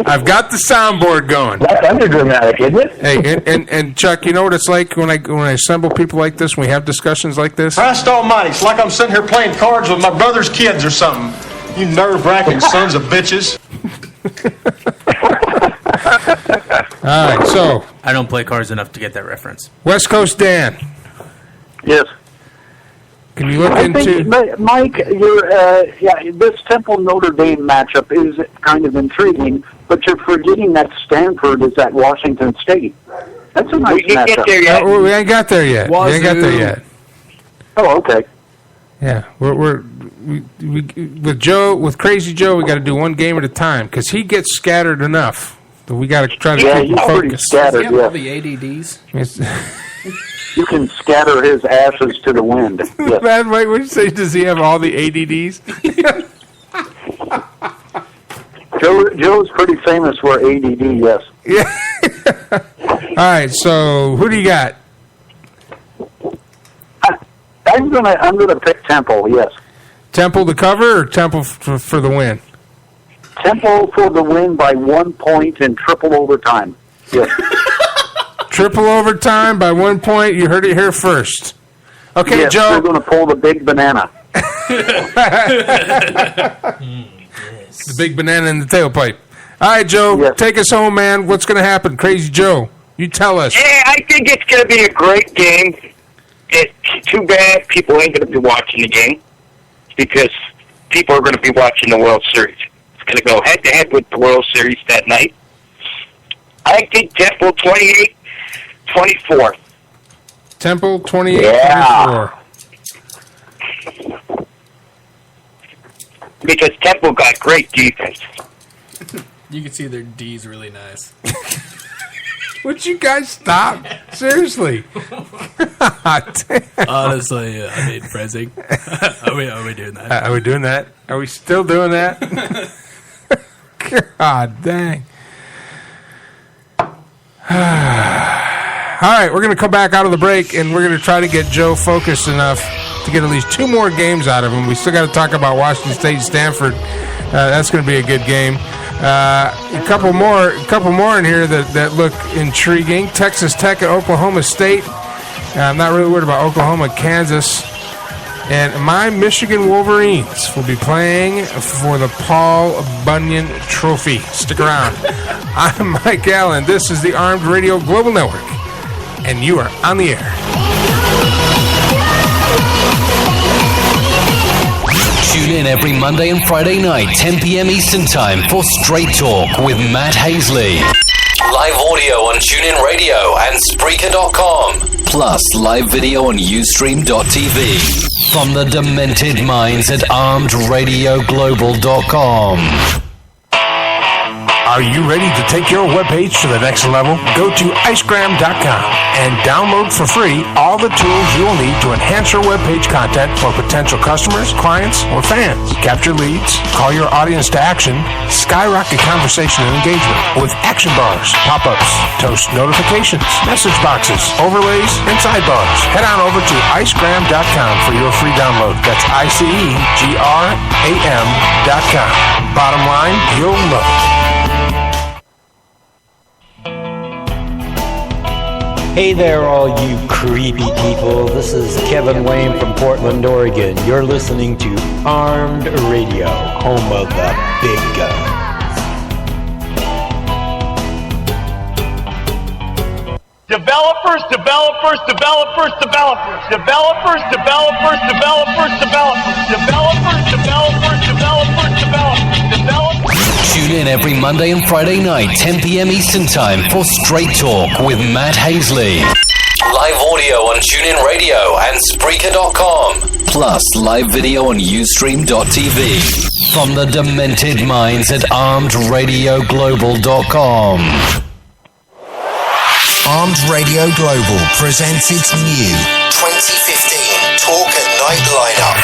I've got the soundboard going. That's underdramatic, isn't it? Hey, and Chuck, you know what it's like when I assemble people like this, when we have discussions like this? Christ almighty, it's like I'm sitting here playing cards with my brother's kids or something. You nerve-wracking sons of bitches. All right, so I don't play cards enough to get that reference. West Coast Dan. Yes. Can you look I into... think, Mike, this Temple Notre Dame matchup is kind of intriguing, but you're forgetting that Stanford is at Washington State. That's a nice We didn't matchup. get there yet. we ain't got there yet. Wazoo. We ain't got there yet. Oh, okay. Yeah, we with Joe, with Crazy Joe, we got to do one game at a time because he gets scattered enough. So we got to try to keep him he's pretty focused. scattered, Does he have all the ADDs? You can scatter his ashes to the wind. Yes. Man, Mike, what did you say? Does he have all the ADDs? Joe's pretty famous for ADD, yes. Yeah. All right, so who do you got? I'm gonna pick Temple, yes. Temple to cover or Temple for the win? Temple for the win by 1 point in triple overtime. Yes. Triple overtime by 1 point. You heard it here first. Okay, yes, Joe. We're going to pull the big banana. The big banana in the tailpipe. All right, Joe, take us home, man. What's going to happen? Crazy Joe, you tell us. Yeah, I think it's going to be a great game. It's too bad people ain't going to be watching the game because people are going to be watching the World Series. It's going to go head-to-head with the World Series that night. I think Temple 28-24. Temple 28-24. Because Temple got great defense. You can see their D's really nice. Would you guys stop? Seriously. Honestly, I mean, phrasing. Are we doing that? Are we doing that? Are we still doing that? God dang. All right, we're going to come back out of the break, and we're going to try to get Joe focused enough to get at least 2 more games out of him. We still got to talk about Washington State and Stanford. That's going to be a good game. A couple more in here that look intriguing. Texas Tech at Oklahoma State. I'm not really worried about Oklahoma, Kansas. And my Michigan Wolverines will be playing for the Paul Bunyan Trophy. Stick around. I'm Mike Allen. This is the Armed Radio Global Network. And you are on the air. Tune in every Monday and Friday night, 10 p.m. Eastern Time for Straight Talk with Matt Hazley. Live audio on TuneIn Radio and Spreaker.com. Plus live video on Ustream.tv. From the demented minds at ArmedRadioGlobal.com. Are you ready to take your webpage to the next level? Go to icegram.com and download for free all the tools you'll need to enhance your webpage content for potential customers, clients, or fans. Capture leads, call your audience to action, skyrocket conversation and engagement with action bars, pop-ups, toast notifications, message boxes, overlays, and sidebars. Head on over to icegram.com for your free download. That's ICEGRAM.com. Bottom line, you'll love it. Hey there, all you creepy people. This is Kevin Wayne from Portland, Oregon. You're listening to Armed Radio, home of the big guns. Developers. Tune in every Monday and Friday night, 10 p.m. Eastern Time for Straight Talk with Matt Hazley. Live audio on TuneIn Radio and Spreaker.com. Plus live video on Ustream.tv. From the demented minds at ArmedRadioGlobal.com. Armed Radio Global presents its new 2015 Talk at Night lineup.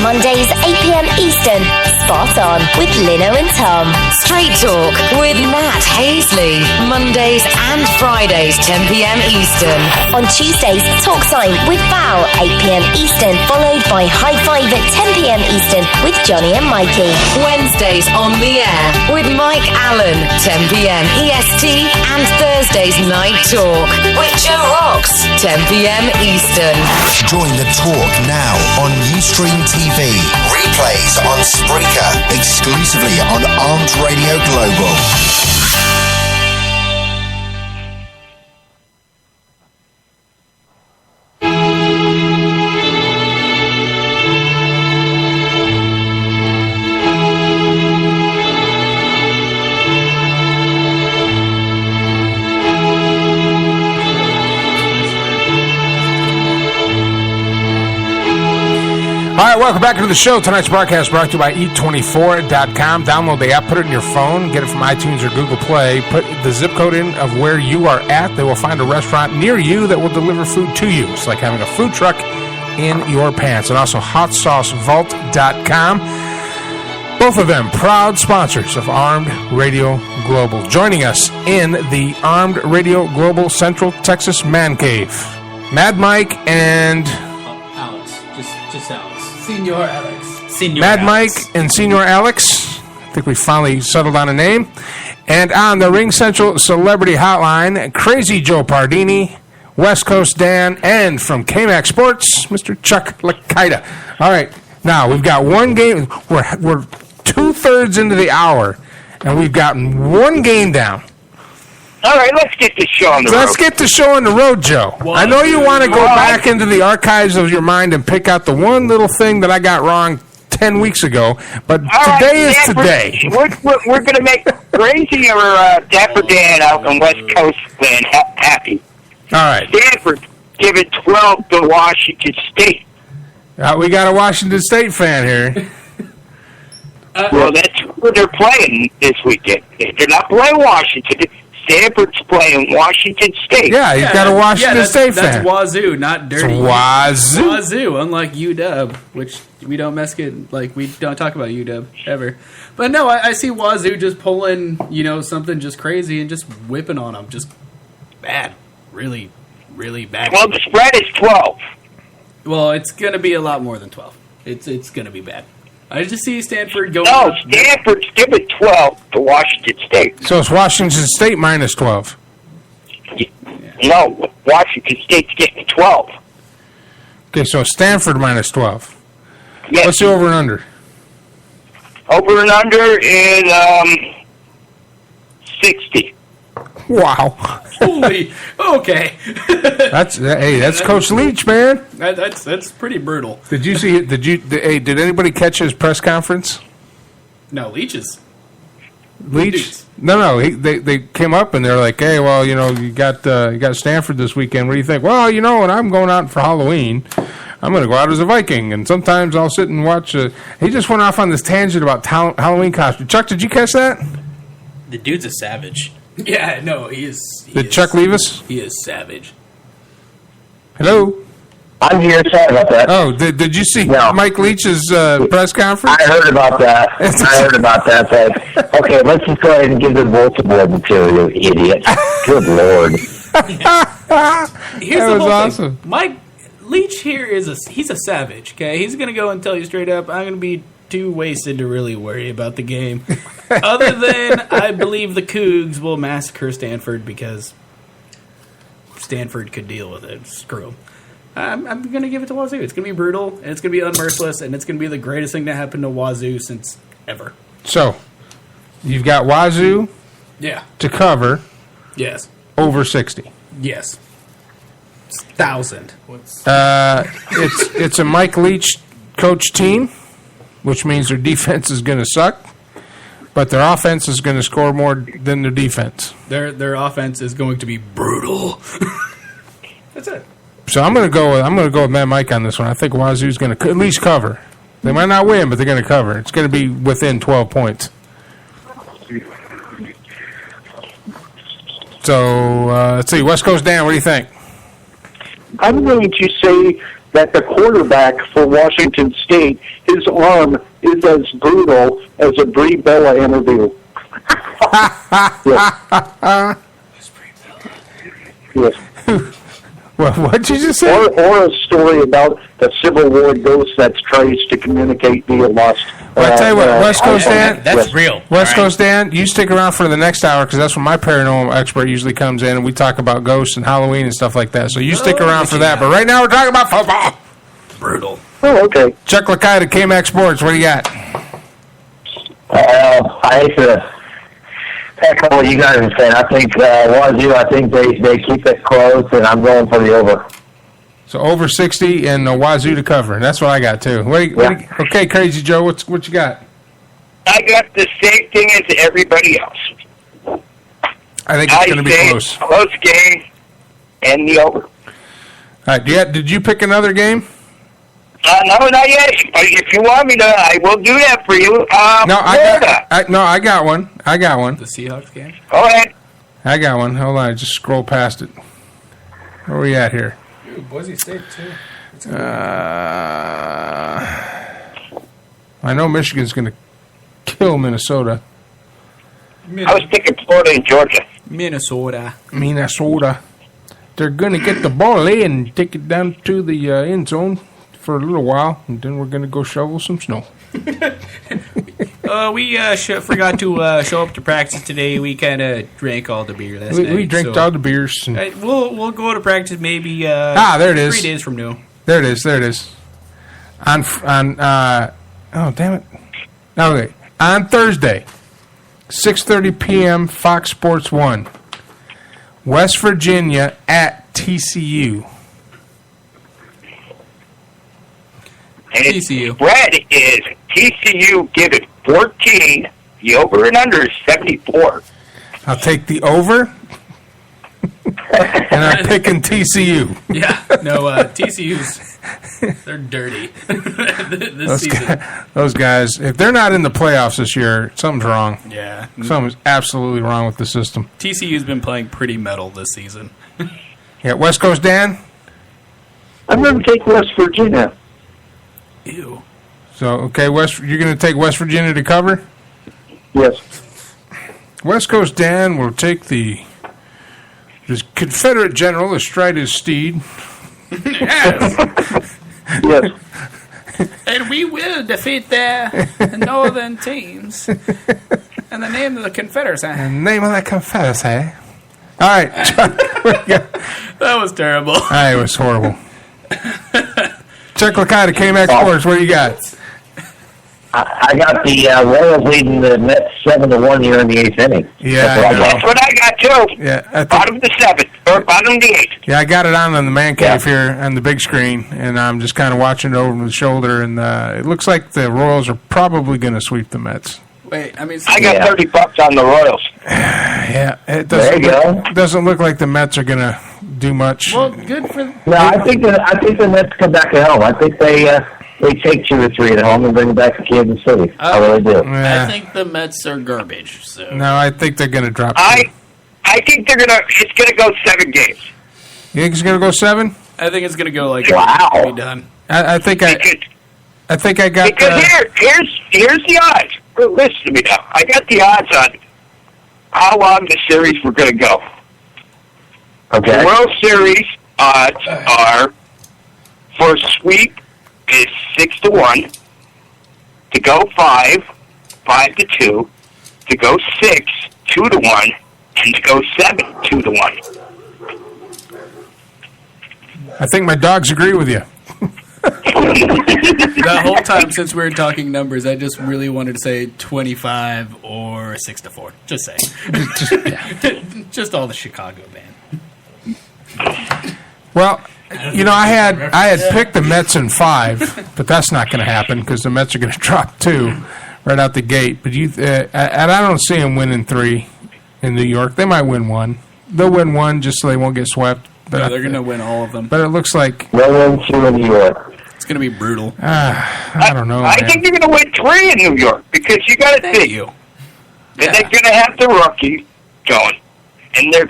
Mondays, 8 p.m. Eastern, Spot On with Lino and Tom. Straight Talk with Matt Hazley. Mondays and Fridays, 10 p.m. Eastern. On Tuesdays, Talk Time with Val, 8 p.m. Eastern, followed by High Five at 10 p.m. Eastern with Johnny and Mikey. Wednesdays on the air with Mike Allen, 10 p.m. EST, and Thursdays Night Talk with Joe Rocks, 10 p.m. Eastern. Join the talk now on Ustream TV. Replays on Spreaker. Exclusively on Armed Radio Global. All right, welcome back to the show. Tonight's broadcast brought to you by Eat24.com. Download the app, put it in your phone, get it from iTunes or Google Play. Put the zip code in of where you are at. They will find a restaurant near you that will deliver food to you. It's like having a food truck in your pants. And also HotSauceVault.com. Both of them proud sponsors of Armed Radio Global. Joining us in the Armed Radio Global Central Texas Man Cave, Mad Mike and Alex. Just Alex. Senior Alex. Mad Mike and Senior Alex. I think we finally settled on a name. And on the Ring Central Celebrity Hotline, Crazy Joe Pardini, West Coast Dan, and from KMAX Sports, Mr. Chuck Lakita. All right, now we've got one game. We're 2/3 into the hour, and we've gotten one game down. All right, let's get the show on the road. Let's get the show on the road, Joe. I know you want to go back into the archives of your mind and pick out the one little thing that I got wrong 10 weeks ago, but today is today. We're going to make Crazy or Dapper Dan out on West Coast fan happy. All right. Stanford give it 12 to Washington State. We got a Washington State fan here. Well, that's who they're playing this weekend. They're not playing Washington. Stanford's playing Washington State. Yeah, he's got a Washington State fan. That's Wazoo, not dirty. It's Wazoo. Wazoo, unlike UW, which we don't we don't talk about UW ever. But no, I see Wazoo just pulling, something just crazy and just whipping on them. Just bad. Really, really bad. Well, the spread is 12. Well, it's going to be a lot more than 12. It's going to be bad. I just see Stanford going. No, Stanford's giving 12 to Washington State. So it's Washington State minus 12. No, Washington State's getting 12. Okay, so Stanford minus 12. Yes. What's the over and under? Over and under is 60. Wow. Holy. Okay. That's Coach Leach, man. That's pretty brutal. Did you see it? Did anybody catch his press conference? No, Leach's. Leach? No. They came up and they're like, "Hey, well, you got Stanford this weekend. What do you think?" Well, and I'm going out for Halloween. I'm going to go out as a Viking, and sometimes I'll sit and watch. He just went off on this tangent about Halloween costume. Chuck, did you catch that? The dude's a savage. Yeah, no, he is. Did Chuck leave us? He is savage. Hello? I'm here. Sorry about that. Oh, did you see Mike Leach's press conference? I heard about that. But, okay, let's just go ahead and give them bulletin board material, you idiot. Good Lord. That was awesome. Mike Leach here he's a savage, okay? He's going to go and tell you straight up, I'm going to be too wasted to really worry about the game. Other than I believe the Cougs will massacre Stanford because Stanford could deal with it. Screw them. I'm going to give it to Wazoo. It's going to be brutal, and it's going to be unmerciless, and it's going to be the greatest thing to happen to Wazoo since ever. So, you've got Wazoo to cover. Yes. Over 60. Yes. 1,000. It's a Mike Leach coach team, which means their defense is going to suck, but their offense is going to score more than their defense. Their offense is going to be brutal. That's it. So I'm going to go with Matt Mike on this one. I think Wazoo's going to at least cover. They might not win, but they're going to cover. It's going to be within 12 points. So let's see, West Coast Dan, what do you think? I'm going to say that the quarterback for Washington State, his arm is as brutal as a Brie Bella interview. Yes. What'd you just say? Or a story about the Civil War ghost that tries to communicate via lust. Well, I tell you what, West Coast Dan. That's real. West Coast Dan, you stick around for the next hour because that's when my paranormal expert usually comes in and we talk about ghosts and Halloween and stuff like that. So you stick around for that. But right now we're talking about football. Brutal. Oh, okay. Chuck Lacaita, K-Max Sports. What do you got? I hate to echo what you guys are saying. I think Wazoo, I think they keep it close, and I'm going for the over. So over 60 and Wazoo to cover. That's what I got, too. Okay, Crazy Joe, what you got? I got the same thing as everybody else. I think it's going to be close. Close game and the over. All right, did you pick another game? No, not yet. But if you want me to, I will do that for you. I got one. The Seahawks game? Go ahead. I got one. Hold on, just scroll past it. Where are we at here? Ooh, Boise State, too. I know Michigan's going to kill Minnesota. I was picking Florida and Georgia. Minnesota. They're going to get the ball and take it down to the end zone for a little while, and then we're going to go shovel some snow. We forgot to show up to practice today. We kind of drank all the beer last night. We drank all the beers. And we'll go to practice maybe there it is. 3 days from now. There it is. On oh, damn it. Okay. On Thursday, 6:30 p.m., Fox Sports 1. West Virginia at TCU. And TCU. Spread is TCU give it 14. The over and under is 74. I'll take the over. And I'm picking TCU. Yeah. No, TCU's, they're dirty this season. Those guys, if they're not in the playoffs this year, something's wrong. Yeah. Something's absolutely wrong with the system. TCU's been playing pretty metal this season. Yeah, West Coast Dan? I'm going to take West Virginia. Ew. So, okay, you're going to take West Virginia to cover? Yes. West Coast Dan will take the Confederate general astride his steed. Yes. Yes. And we will defeat the northern teams. In the name of the Confederacy. In the name of the Confederacy. All right, Chuck. That was terrible. It was horrible. Chuck Lacaita, K-Max Sports, what do you got? I got the Royals leading the Mets 7-1 here in the 8th inning. Yeah, that's what I got too. Yeah, bottom of the 7th or bottom of the 8th. Yeah, I got it on the man cave here on the big screen, and I'm just kind of watching it over the shoulder, and it looks like the Royals are probably going to sweep the Mets. Wait, I mean, I got $30 on the Royals. Yeah, it doesn't look like the Mets are going to do much. Well, good for. No, I think the Mets come back at home. I think they take 2 or 3 at home and bring it back to Kansas City. I really do. I think the Mets are garbage. So no, I think they're going to drop. I think it's going to go 7 games. You think it's going to go 7? I think it's going to go like wow. Be done. I think I got. Because here's the odds. Listen to me now. I got the odds on how long the series we're going to go. Okay. The World Series odds are for sweep is 6-1, to go 5, 5-2, to go 6, 2-1, and to go 7, 2-1. I think my dogs agree with you. The whole time since we were talking numbers, I just really wanted to say 25 or 6-4. Just saying. Just all the Chicago band. Well, I had picked the Mets in 5, but that's not going to happen because the Mets are going to drop 2 right out the gate. But and I don't see them winning 3 in New York. They might win 1. They'll win 1 just so they won't get swept. But no, they're going to win all of them. But it looks like they'll win 2 in New York. It's going to be brutal. I don't know. I think they're going to win 3 in New York because you got to think that they're going to have the rookie going. And they're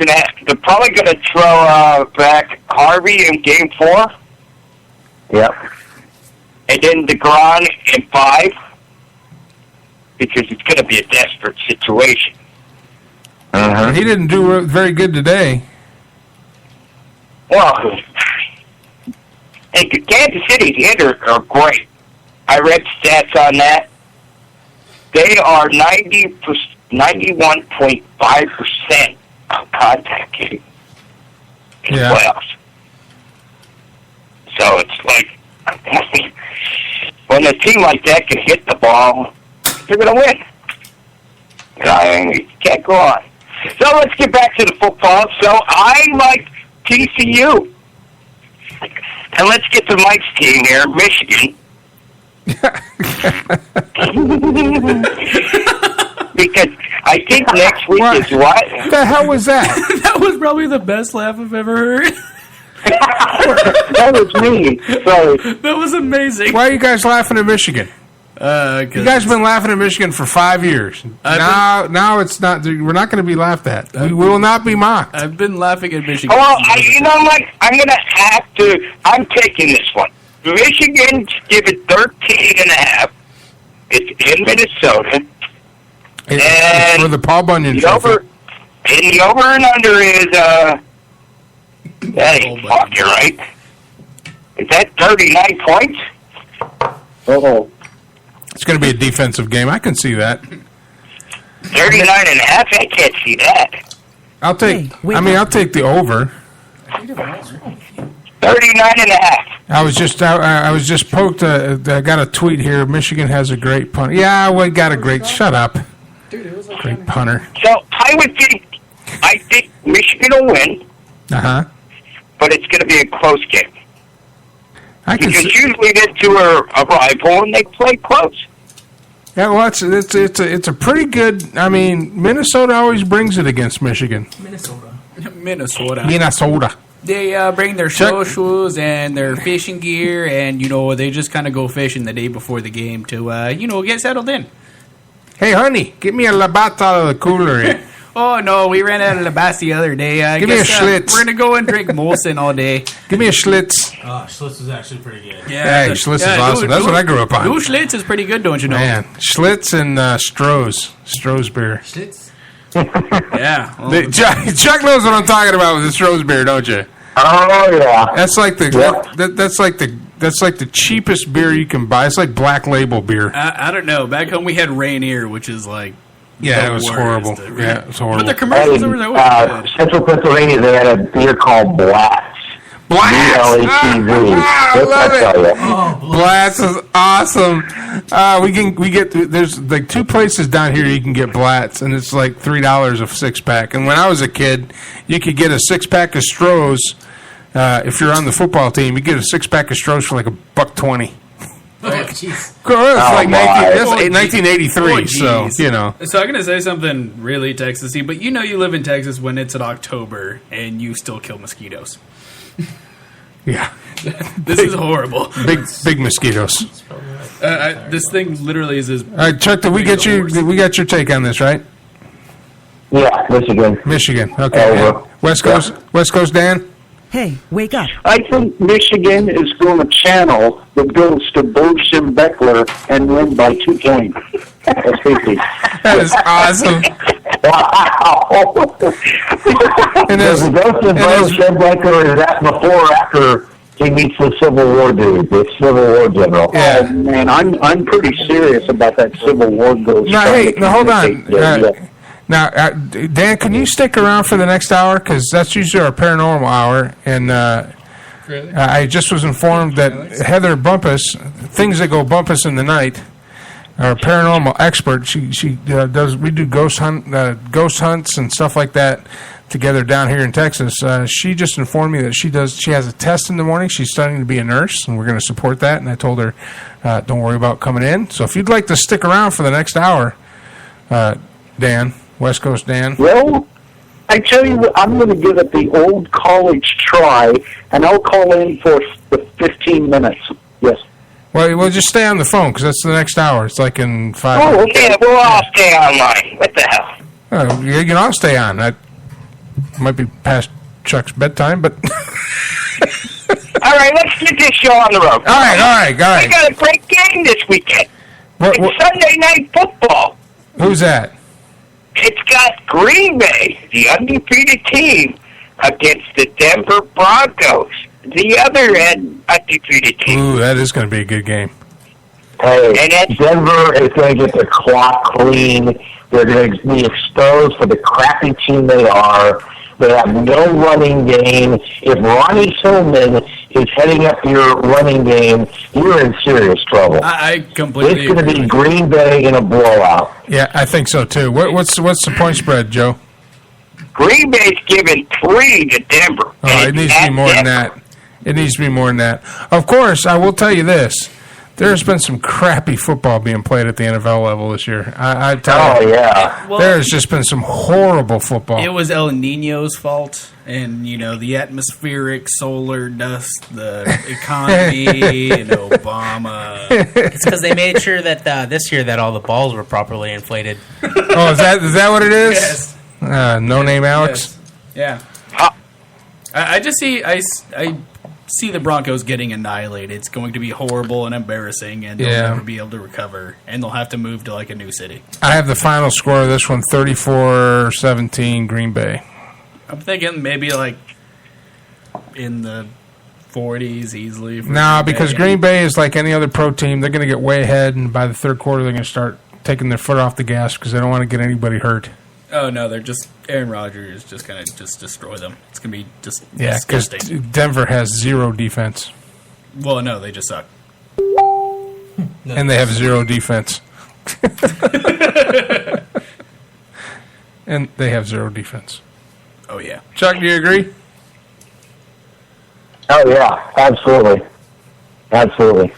probably going to throw back Harvey in Game 4. Yep. And then DeGrom in 5, because it's going to be a desperate situation. He didn't do very good today. Well, and Kansas City's hitters are great. I read stats on that. They are 91.5% of contact hitting in the playoffs. So it's like, when a team like that can hit the ball, they're going to win. You can't go on. So let's get back to the football. So I like TCU. And let's get to Mike's team here, Michigan. Because I think next week is what? What the hell was that? That was probably the best laugh I've ever heard. That was me. Sorry. That was amazing. Why are you guys laughing at Michigan? You guys have been laughing at Michigan for 5 years. Now it's not. We're not going to be laughed at. We will not be mocked. I've been laughing at Michigan. Well, I'm going to have to. I'm taking this one. Michigan, give it 13.5. It's in Minnesota. It's for the Paul Bunyan Trophy. And the over and under is that ain't fucking right. Is that 39 points? Oh. It's going to be a defensive game. I can see that. 39.5. I can't see that. I'll take the over. 39.5. I was just poked. I got a tweet here. Michigan has a great punter. Yeah, we got a great. Shut up. Great punter. So I think Michigan will win. But it's going to be a close game. Because usually the two are a rival and they play close. Yeah, well, it's a pretty good. I mean, Minnesota always brings it against Michigan. Minnesota. They bring their snowshoes and their fishing gear, and they just kind of go fishing the day before the game to get settled in. Hey, honey, get me a Labatt out of the cooler here. Oh, no, we ran out of Labatt the other day. Give me a Schlitz. We're going to go and drink Molson all day. Give me a Schlitz. Schlitz is actually pretty good. Yeah, Schlitz is awesome. That's what I grew up on. Schlitz is pretty good, don't you know? Man, Schlitz and Stroh's beer. Schlitz? Yeah. Well, Chuck knows what I'm talking about with the Stroh's beer, don't you? Oh yeah. That's like the that's like the cheapest beer you can buy. It's like Black Label beer. I don't know. Back home we had Rainier, which is like it was horrible. Yeah, it was horrible. But the commercials over there were good. Central Pennsylvania, they had a beer called Blatz. Blatz. BLATZ. I love it. Blatz is awesome. There's like 2 places down here you can get Blatz, and it's like $3 a 6-pack. And when I was a kid, you could get a 6-pack of Stroh's. If you're on the football team, you get a 6-pack of Stroh's for like $1.20. Oh, jeez. It's like 1983, so, So I'm going to say something really Texas-y, but you live in Texas when it's in October, and you still kill mosquitoes. Yeah. This is horrible. Big mosquitoes. This thing literally is as... All right, Chuck, we got your take on this, right? Yeah, Michigan. Okay. West Coast, Dan? Hey, wake up. I think Michigan is going to channel the ghost of Bo Schembechler and win by 2 points. That's 50. That is awesome. Wow. And the ghost of Bo Schembechler, is that before or after he meets the Civil War dude, the Civil War general? Yeah. Oh, man, I'm pretty serious about that Civil War ghost. Now, hold on. Now, Dan, can you stick around for the next hour? Because that's usually our paranormal hour. And I just was informed that Heather Bumpus, Things That Go Bumpus in the Night, our paranormal expert, she does. We do ghost hunts and stuff like that together down here in Texas. She just informed me that she has a test in the morning. She's studying to be a nurse, and we're going to support that. And I told her, don't worry about coming in. So if you'd like to stick around for the next hour, Dan. West Coast Dan? Well, I tell you what, I'm going to give it the old college try, and I'll call in for the 15 minutes. Yes. Well, we'll just stay on the phone, because that's the next hour. It's like in 5 minutes. Oh, okay. We'll all stay online. What the hell? You can all stay on. That might be past Chuck's bedtime, but... All right, let's get this show on the road. All right. We got a great game this weekend. It's Sunday Night Football. Who's that? It's got Green Bay, the undefeated team, against the Denver Broncos, the other undefeated team. Ooh, that is going to be a good game. Hey, Denver is going to get their clock clean. They're going to be exposed for the crappy team they are. They have no running game. If Ronnie Tillman is heading up your running game, you're in serious trouble. I completely It's going to be Green Bay in a blowout. Yeah, I think so, too. What's the point spread, Joe? Green Bay's giving 3 to Denver. Oh, it needs to be more than that. It needs to be more than that. Of course, I will tell you this. There's been some crappy football being played at the NFL level this year. I tell you. Yeah. There's just been some horrible football. It was El Nino's fault, and the atmospheric solar dust, the economy, and Obama. It's because they made sure that this year that all the balls were properly inflated. Oh, is that what it is? Yes. No name Alex. Yes. Yeah. I just see see the Broncos getting annihilated. It's going to be horrible and embarrassing, and they'll never be able to recover, and they'll have to move to a new city. I have the final score of this one, 34-17 Green Bay. I'm thinking maybe in the 40s easily. No, because Green Bay is like any other pro team. They're going to get way ahead, and by the third quarter, they're going to start taking their foot off the gas because they don't want to get anybody hurt. Oh, no, they're just... Aaron Rodgers is just going to just destroy them. It's going to be just because Denver has zero defense. Well, no, they just suck. And they have zero defense. And they have zero defense. Oh, yeah. Chuck, do you agree? Oh, yeah, absolutely. Absolutely.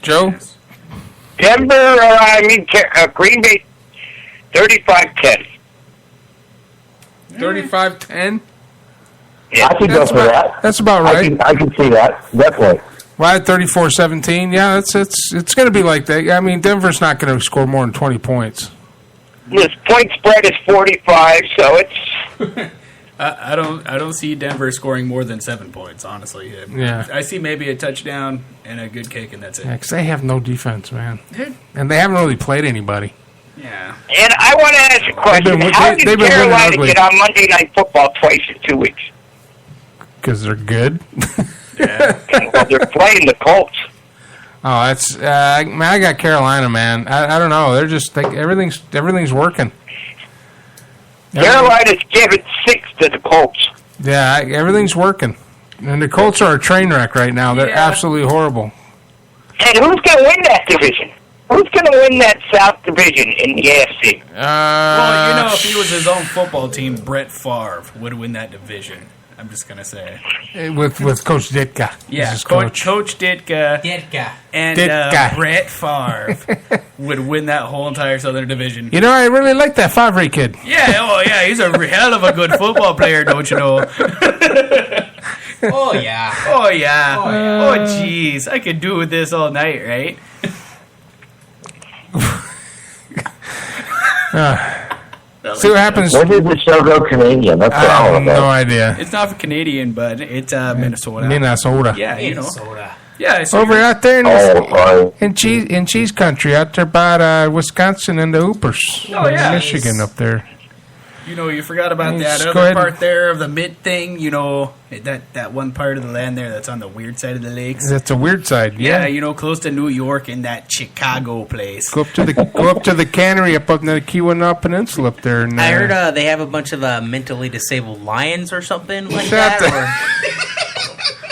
Joe? Green Bay, 35-10. 35-10? Yeah. I could go for that. That's about right. I can see that, definitely. Why 34-17? Yeah, it's going to be like that. I mean, Denver's not going to score more than 20 points. This point spread is 45, so it's... I don't see Denver scoring more than 7 points, honestly. Yeah. I see maybe a touchdown and a good kick, and that's it. Yeah, because they have no defense, man. And they haven't really played anybody. Yeah. And I want to ask a question. How did Carolina get on Monday Night Football twice in 2 weeks? Because they're good. Yeah. Well, they're playing the Colts. Oh, that's... I got Carolina, man. I don't know. They're just... everything's working. Carolina's given 6 to the Colts. Yeah, everything's working. And the Colts are a train wreck right now. They're absolutely horrible. And who's going to win that division? Who's going to win that South Division in the AFC? Well, if he was his own football team, Brett Favre would win that division. I'm just going to say. With Coach Ditka. Yeah, Coach Ditka. And Ditka. Brett Favre would win that whole entire Southern Division. You know, I really like that Favre kid. Yeah, he's a hell of a good football player, don't you know? Oh, yeah. Oh, jeez. I could do with this all night, right? See what happens. When did the show go Canadian? That's what I want to know. No idea. It's not for Canadian, but it's Minnesota. Minnesota. Yeah, Minnesota. Yeah, over out there in cheese country, out there by Wisconsin and the Hoopers. Oh, yeah. Michigan up there. You forgot about that Just other part there of the mid thing. That one part of the land there that's on the weird side of the lakes. That's a weird side. Yeah, close to New York in that Chicago place. Go up to the cannery up on the Keweenaw Peninsula up there. And, I heard they have a bunch of mentally disabled lions or something like that.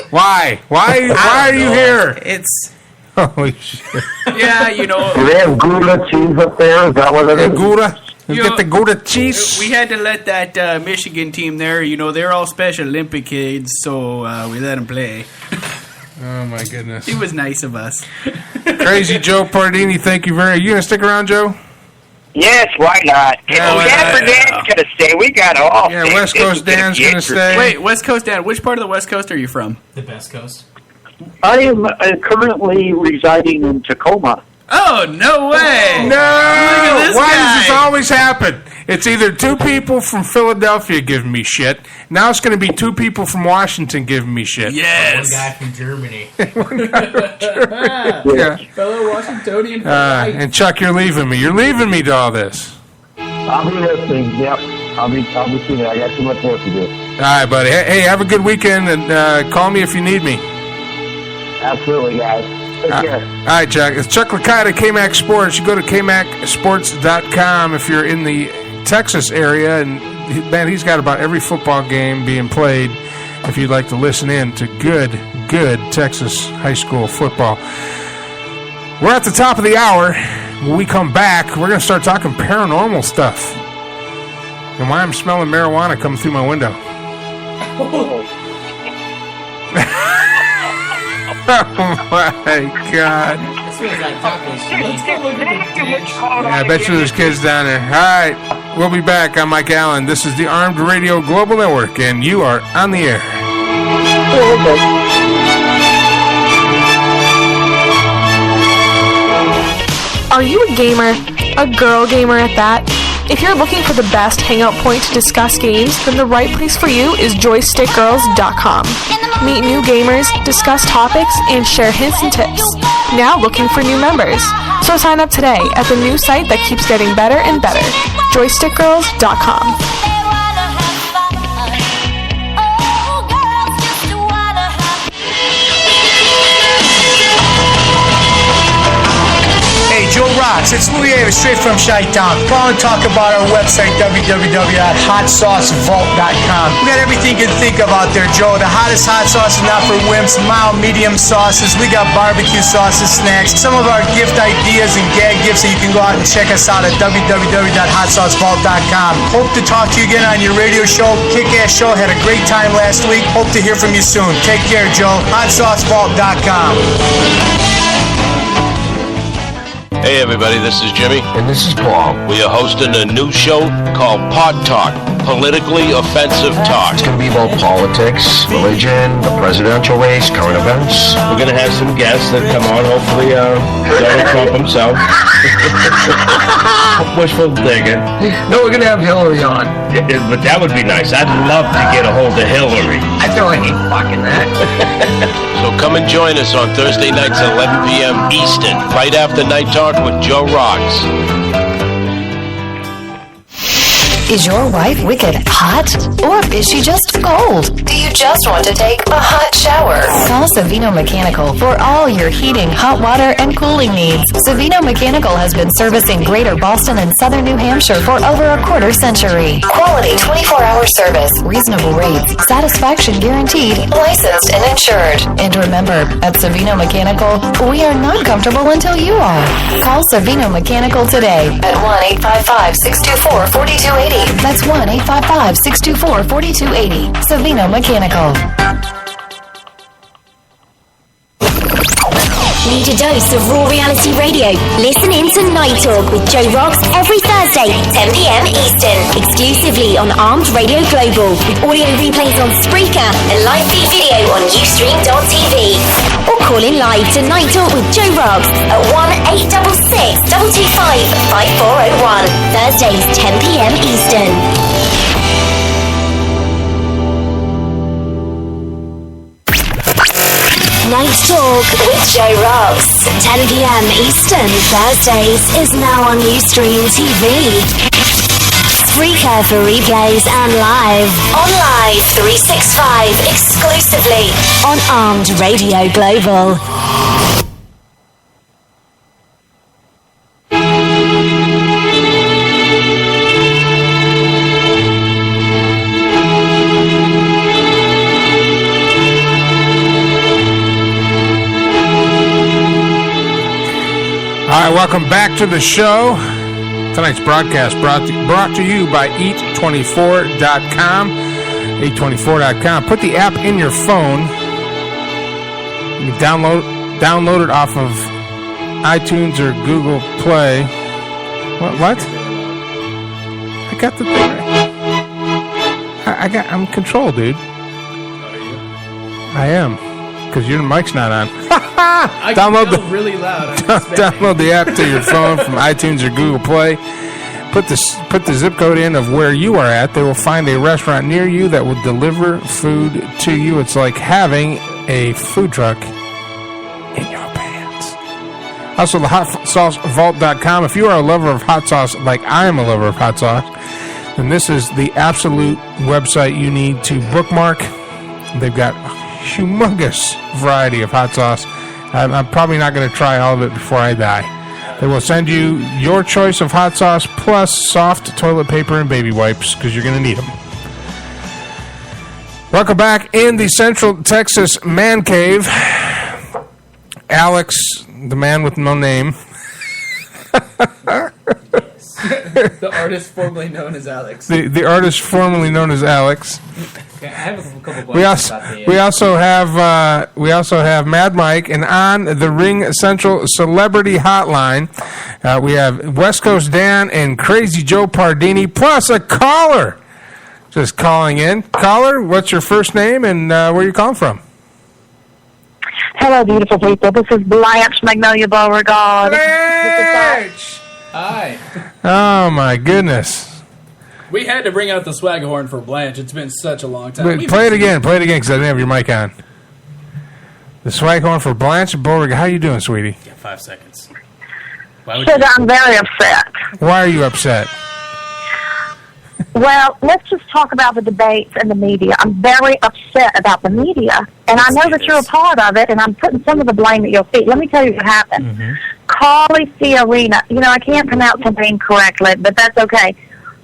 Why? Why are you here? It's holy shit. Yeah, Do they have Gouda cheese up there? Is that what it is? Gouda. Get the Gouda cheese. We had to let that Michigan team there, they're all Special Olympic kids, so we let them play. Oh, my goodness. It was nice of us. Crazy Joe Pardini, thank you very much. You going to stick around, Joe? Yes, why not? Dan's going to stay. We got all. Yeah, West Coast Dan's going to stay. Wait, West Coast Dan, which part of the West Coast are you from? The best coast. I am currently residing in Tacoma. Oh, no way! No! Look at this Why guy. does this always happen? It's either two people from Philadelphia giving me shit. Now it's going to be two people from Washington giving me shit. Yes. One guy from Germany. Yeah. Fellow Washingtonian. And Chuck, you're leaving me. You're leaving me to all this. I'll be listening. Yep. I'll be seeing it. I got too much work to do. All right, buddy. Hey, have a good weekend, and call me if you need me. Absolutely, guys. Take care. All right, Chuck. It's Chuck Lakita, KMAC Sports. You go to KMACsports.com if you're in the Texas area, and man, he's got about every football game being played if you'd like to listen in to good Texas high school football. We're at the top of the hour. When we come back, we're going to start talking paranormal stuff and why I'm smelling marijuana coming through my window. Oh my God. Yeah, I bet you there's kids down there. All right, we'll be back. I'm Mike Allen. This is the Armed Radio Global Network, and you are on the air. Are you a gamer? A girl gamer at that? If you're looking for the best hangout point to discuss games, then the right place for you is joystickgirls.com. Meet new gamers, discuss topics, and share hints and tips. Now looking for new members. So sign up today at the new site that keeps getting better and better, joystickgirls.com. Hey, Joe Rocks, it's Louis Avis, straight from Chi-Town. Call and talk about our website, www.hotsaucevault.com. We got everything you can think of out there, Joe. The hottest hot sauce is not for wimps, mild, medium sauces. We got barbecue sauces, snacks, some of our gift ideas and gag gifts that you can go out and check us out at www.hotsaucevault.com. Hope to talk to you again on your radio show. Kick-ass show. Had a great time last week. Hope to hear from you soon. Take care, Joe. hotsaucevault.com. Hey everybody, this is Jimmy. And this is Paul. We are hosting a new show called Pod Talk, Politically Offensive Talk. It's going to be about politics, religion, the presidential race, current events. We're going to have some guests that come on, hopefully Donald Trump himself. Wishful thinking. No, we're going to have Hillary on. But that would be nice. I'd love to get a hold of Hillary. I know I ain't fucking that. So come and join us on Thursday nights at 11 p.m. Eastern, right after Night Talk with Joe Rocks. Is your wife wicked hot? Or is she just cold? Do you just want to take a hot shower? Call Savino Mechanical for all your heating, hot water, and cooling needs. Savino Mechanical has been servicing Greater Boston and Southern New Hampshire for over a quarter century. Quality 24-hour service, reasonable rates, satisfaction guaranteed, licensed and insured. And remember, at Savino Mechanical, we are not comfortable until you are. Call Savino Mechanical today at 1-855-624-4280. That's 1-855-624-4280. Savino Mechanical. Need a dose of raw reality radio? Listen in to Night Talk with Joe Rocks every Thursday, 10 p.m. Eastern, exclusively on Armed Radio Global, with audio replays on Spreaker and live feed video on Ustream.tv. Or call in live to Night Talk with Joe Rocks at 1-866-225-5401, Thursdays, 10 p.m. Eastern. Night Talk with Joe Rocks, 10 p.m. Eastern, Thursdays, is now on Ustream TV. Spreaker for replays and live. On Live 365, exclusively on Armed Radio Global. All right, welcome back to the show. Tonight's broadcast brought to you by Eat24.com. Eat24.com. Put the app in your phone. You can download it off of iTunes or Google Play. What? I got the thing right. I'm controlled, dude. I am. Because your mic's not on. Download really loud. Download the app to your phone from iTunes or Google Play. put the zip code in of where you are at. They will find a restaurant near you that will deliver food to you. It's like having a food truck in your pants. Also, the hotsaucevault.com. If you are a lover of hot sauce, like I am a lover of hot sauce, then this is the absolute website you need to bookmark. They've got a humongous variety of hot sauce. I'm probably not going to try all of it before I die. They will send you your choice of hot sauce plus soft toilet paper and baby wipes because you're going to need them. Welcome back in the Central Texas Man Cave. Alex, the man with no name. The artist formerly known as Alex. The artist formerly known as Alex. Okay, I have a couple We also have Mad Mike, and on the Ring Central Celebrity Hotline, we have West Coast Dan and Crazy Joe Pardini, plus a caller just calling in. Caller, what's your first name and where are you calling from? Hello, beautiful people. This is Blanche Magnolia Beauregard. Blanche! Hi. Oh, my goodness. We had to bring out the swag horn for Blanche. It's been such a long time. Wait, play it again, because I didn't have your mic on. The swag horn for Blanche Beauregard. How you doing, sweetie? Yeah, 5 seconds. Sugar, I'm very upset. Why are you upset? Well, let's just talk about the debates and the media. I'm very upset about the media, and I know that you're a part of it, and I'm putting some of the blame at your feet. Let me tell you what happened. Mm-hmm. Carly Fiorina, I can't pronounce her name correctly, but that's okay.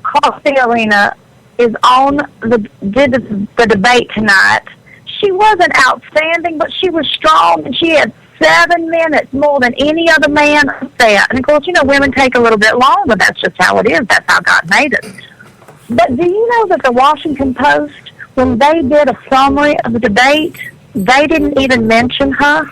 Carly Fiorina is did the debate tonight. She wasn't outstanding, but she was strong, and she had 7 minutes more than any other man up there. And, of course, women take a little bit longer. That's just how it is. That's how God made it. But do you know that the Washington Post, when they did a summary of the debate, they didn't even mention her?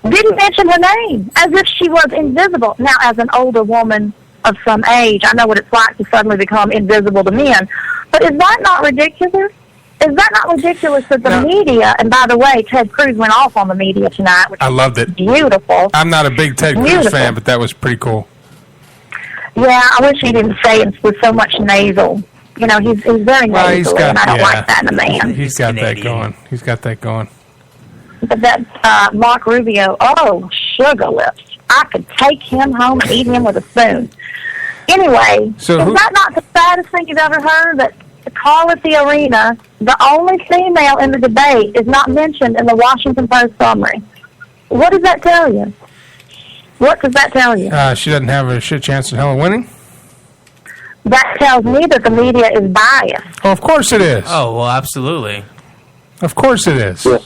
Didn't mention her name, as if she was invisible. Now, as an older woman of some age, I know what it's like to suddenly become invisible to men. But is that not ridiculous? Is that not ridiculous that the media, and by the way, Ted Cruz went off on the media tonight, which I loved it. Beautiful. I'm not a big Ted Cruz fan, but that was pretty cool. Yeah, I wish he didn't say it with so much nasal. He's very nasal, and I don't like that in a man. He's got that going. He's got that going. But that Mark Rubio, sugar lips. I could take him home and eat him with a spoon. Anyway, is that not the saddest thing you've ever heard? That Carla Fiorina, the only female in the debate, is not mentioned in the Washington Post summary. What does that tell you? What does that tell you? She doesn't have a shit chance in hell of winning? That tells me that the media is biased. Oh, of course it is. Oh, well, absolutely. Of course it is. Yeah.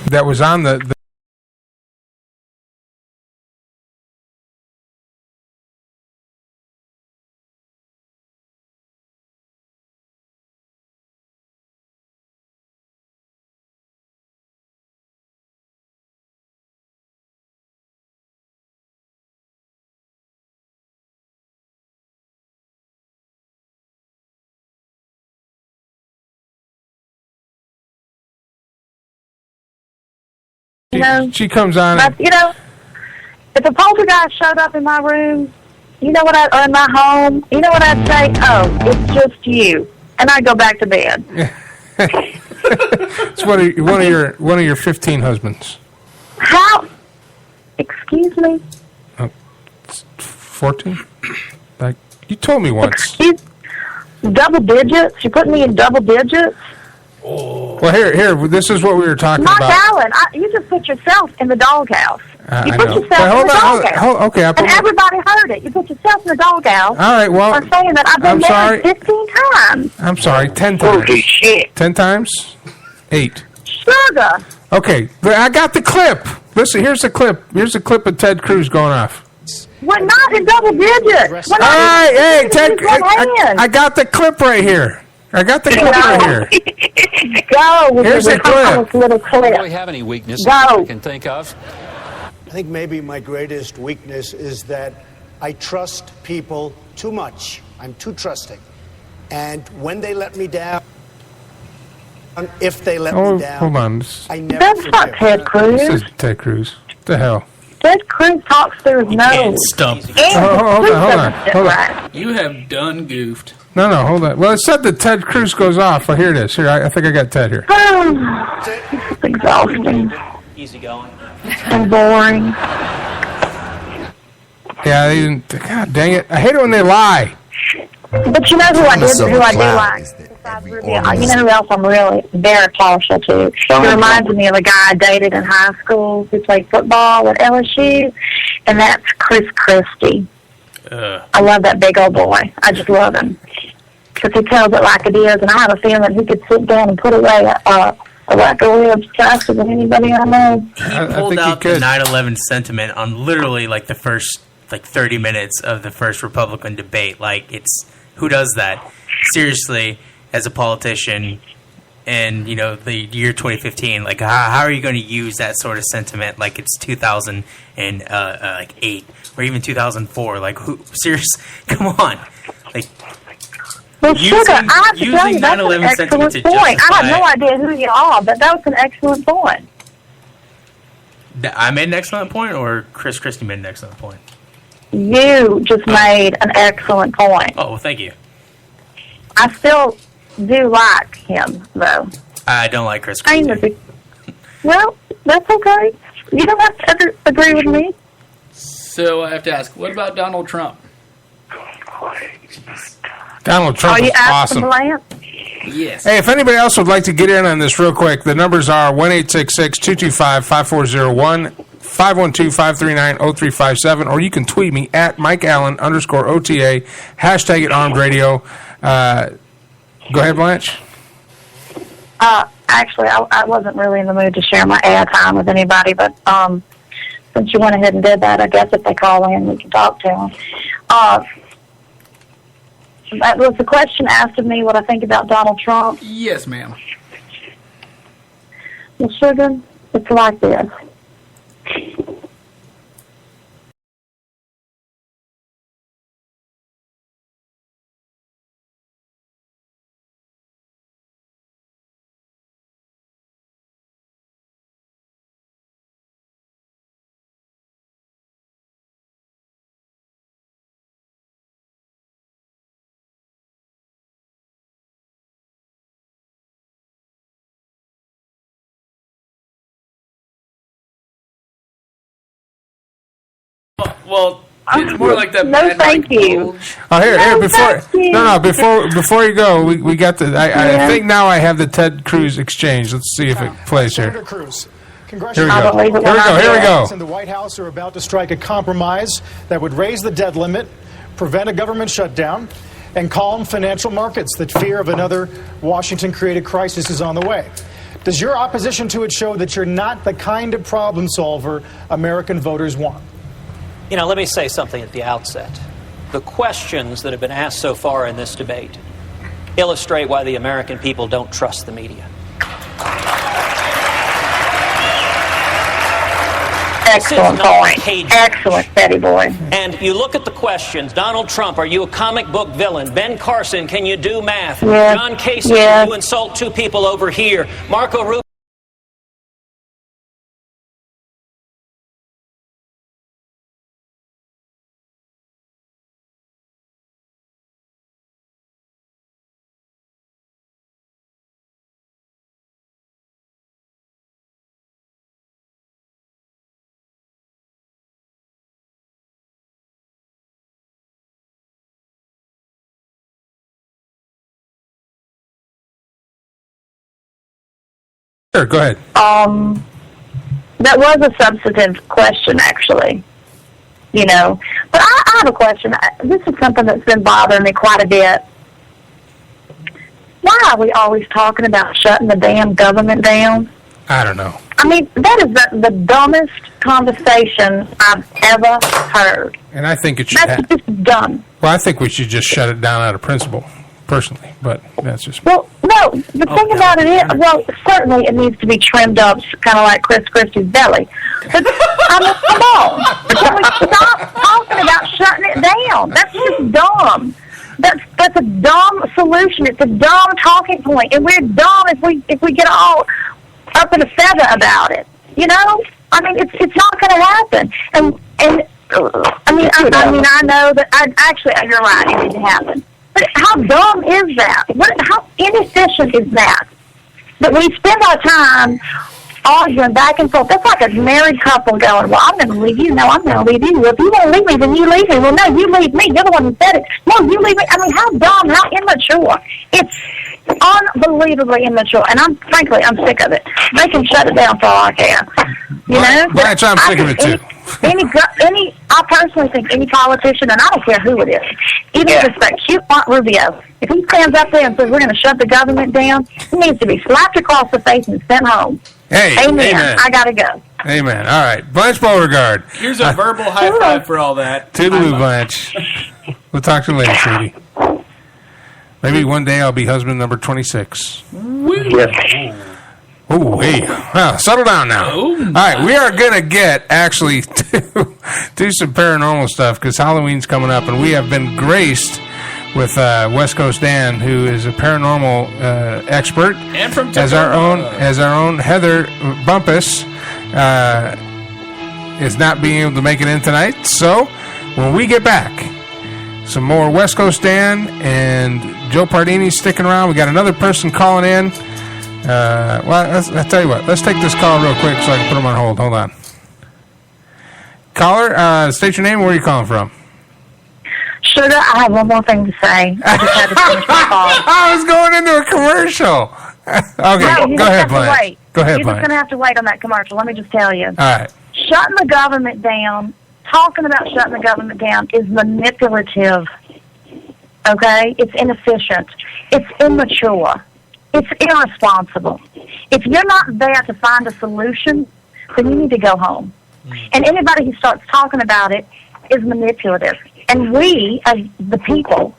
That was on the She comes on. But, if a poltergeist showed up in my room, or in my home, what I'd say? Oh, it's just you, and I'd go back to bed. It's one of your 15 husbands. How? Excuse me? 14? Like you told me once. Double digits? You put me in double digits? Oh. Well, here. This is what we were talking Mark about. Allen, you just put yourself in the doghouse. You I put know. yourself in the doghouse. Okay, and everybody heard it. You put yourself in the doghouse. All right, well, I'm saying that I've been married 15 times. I'm sorry, 10 times. Holy shit. 10 times? 8. Sugar. Okay, I got the clip. Listen, here's the clip. Here's the clip of Ted Cruz going off. We're not in double digits. All right, hey, Ted, I got the clip right here. Go. Here's the clip. Little clip. Really have any weaknesses Go. I can think of? I think maybe my greatest weakness is that I trust people too much. I'm too trusting. And when they let me down, if they let me down, hold on. I never That's not Ted Cruz. This is Ted Cruz. What the hell? Ted Cruz talks through his nose. Stump. Hold on. You have done goofed. No, hold on. Well, it said that Ted Cruz goes off. Well, here it is. Here, I think I got Ted here. It's exhausting. Easy going. And boring. Yeah, they didn't. God dang it! I hate it when they lie. But you know who I do like? You know who else I'm really very partial to? He reminds me of a guy I dated in high school who played football at LSU, and that's Chris Christie. I love that big old boy. I just love him. Because he tells it like it is, and I have a feeling he could sit down and put away a rack of ribs faster than anybody I know. He pulled out the 9/11 sentiment on literally like the first 30 minutes of the first Republican debate. Like, it's who does that? Seriously, as a politician in, the year 2015, like, how are you going to use that sort of sentiment like it's 2008 or even 2004? Like, who? Seriously, come on. Like, well, Sugar, I have to tell you, that's an excellent point. I have no idea who you are, but that was an excellent point. I made an excellent point, or Chris Christie made an excellent point? You just made an excellent point. Oh, well, thank you. I still do like him, though. I don't like Chris Christie. Well, that's okay. You don't have to agree with me. So I have to ask, what about Donald Trump? Donald Trump is awesome. Yes. Hey, if anybody else would like to get in on this real quick, the numbers are 1-866-225-5401, 512-539-0357, or you can tweet me at MikeAllen_OTA, hashtag it Armed Radio. Go ahead, Blanche. Actually, I wasn't really in the mood to share my airtime with anybody, but since you went ahead and did that, I guess if they call in, we can talk to them. That was the question asked of me, what I think about Donald Trump. Yes, ma'am. Well, Sugar, it's like this. Well, it's more like that. No, thank you. Oh, here, before you go, we got the. I think now I have the Ted Cruz exchange. Let's see if it plays here. Senator Cruz, Here we go. And the White House are about to strike a compromise that would raise the debt limit, prevent a government shutdown, and calm financial markets. That fear of another Washington-created crisis is on the way. Does your opposition to it show that you're not the kind of problem solver American voters want? Let me say something at the outset. The questions that have been asked so far in this debate illustrate why the American people don't trust the media. Excellent point. Excellent, Betty boy. And you look at the questions. Donald Trump, are you a comic book villain? Ben Carson, can you do math? Yes. John Kasich, Yes. can you insult two people over here? Marco Rubio. Sure, go ahead. That was a substantive question, actually. But I have a question. This is something that's been bothering me quite a bit. Why are we always talking about shutting the damn government down? I don't know. I mean, that is the dumbest conversation I've ever heard. And I think it should That's just dumb. Well, I think we should just shut it down out of principle, personally. But that's just... Well, no, the thing about it is, well, certainly it needs to be trimmed up, kind of like Chris Christie's belly. But, I mean, come on. Can we stop talking about shutting it down? That's just dumb. That's a dumb solution. It's a dumb talking point, and we're dumb if we get all up in a feather about it. You know, I mean, it's not going to happen. And I know that you're right. It didn't happen. But how dumb is that? How inefficient is that? That we spend our time arguing back and forth. That's like a married couple going, well, I'm going to leave you. No, I'm going to leave you. Well, if you don't leave me, then you leave me. Well, no, you leave me. You're the one who said it. No, you leave me. I mean, how dumb, how immature. It's unbelievably immature. And I'm sick of it. They can shut it down for all I care. You know? Blanche, I'm sick of it, too. I personally think any politician, and I don't care who it is, even if it's that cute Mark Rubio, if he stands up there and says we're going to shut the government down, he needs to be slapped across the face and sent home. Hey, amen. Amen. I got to go. Amen. All right. Blanche Beauregard. Here's a verbal high five for all that. Toodaloo, Blanche. We'll talk to you later, sweetie. Maybe one day I'll be husband number 26. Yes. Oh, hey. Well, settle down now. All right, we are going to get, actually, to some paranormal stuff because Halloween's coming up, and we have been graced with West Coast Dan, who is a paranormal expert. And from as our own Heather Bumpus is not being able to make it in tonight. So, when we get back, some more West Coast Dan and Joe Pardini sticking around. We got another person calling in. I'll tell you what. Let's take this call real quick so I can put him on hold. Hold on. Caller, state your name. Where are you calling from? Sugar, I have one more thing to say. I just had to finish my call. I was going into a commercial. Okay, no, go ahead, Blanche. Go ahead, You're just going to have to wait on that commercial. Let me just tell you. All right. Shutting the government down, talking about shutting the government down is manipulative. Okay? It's inefficient. It's immature. It's irresponsible. If you're not there to find a solution, then you need to go home. And anybody who starts talking about it is manipulative. And we, as the people,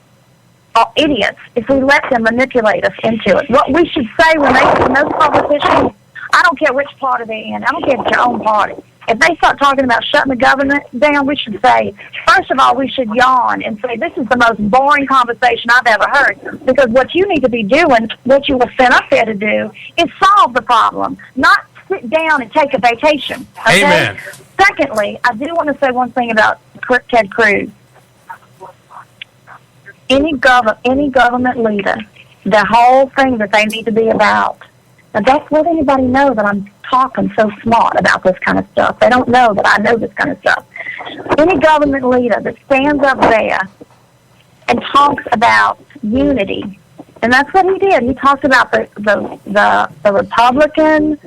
are idiots if we let them manipulate us into it. What we should say when those politicians, I don't care which party they're in, I don't care if it's your own party, if they start talking about shutting the government down, we should say, first of all, we should yawn and say, this is the most boring conversation I've ever heard. Because what you need to be doing, what you were sent up there to do, is solve the problem, not sit down and take a vacation. Okay? Amen. Secondly, I do want to say one thing about Ted Cruz. Any government leader, the whole thing that they need to be about. Now, don't let anybody know that I'm talking so smart about this kind of stuff. They don't know that I know this kind of stuff. Any government leader that stands up there and talks about unity, and that's what he did. He talked about the Republican.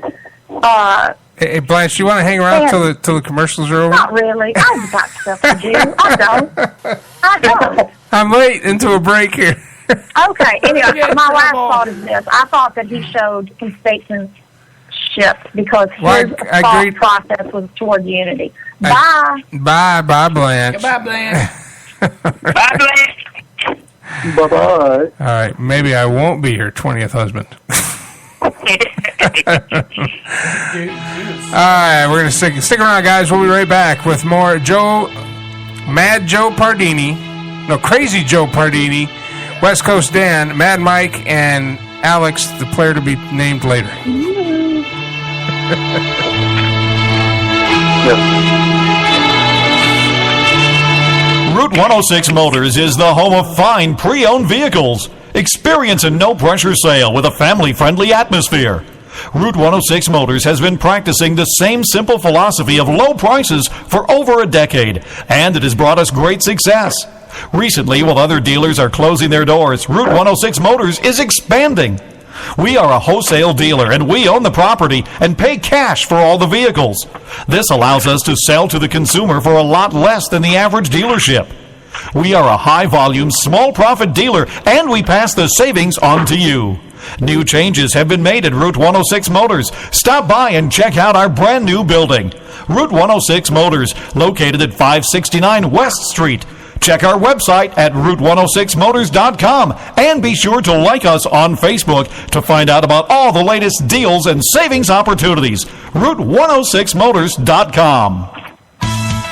Hey, Blanche, you want to hang around till the commercials are over? Not really. I've got stuff to do. I don't. I'm late into a break here. Okay. Anyway, my last thought is this. I thought that he showed some statesmanship because his thought process was toward unity. Bye. Bye, Blanche. Goodbye, Blanche. Bye, Blanche. Bye-bye. All right, maybe I won't be your 20th husband. All right, we're going to stick around, guys. We'll be right back with more Mad Joe Pardini. No, Crazy Joe Pardini, West Coast Dan, Mad Mike, and Alex, the player to be named later. Route 106 Motors is the home of fine pre-owned vehicles. Experience a no-pressure sale with a family-friendly atmosphere. Route 106 Motors has been practicing the same simple philosophy of low prices for over a decade, and it has brought us great success. Recently, while other dealers are closing their doors, Route 106 Motors is expanding. We are a wholesale dealer, and we own the property and pay cash for all the vehicles. This allows us to sell to the consumer for a lot less than the average dealership. We are a high-volume, small-profit dealer, and we pass the savings on to you. New changes have been made at Route 106 Motors. Stop by and check out our brand new building. Route 106 Motors, located at 569 West Street. Check our website at Route106Motors.com and be sure to like us on Facebook to find out about all the latest deals and savings opportunities. Route106Motors.com.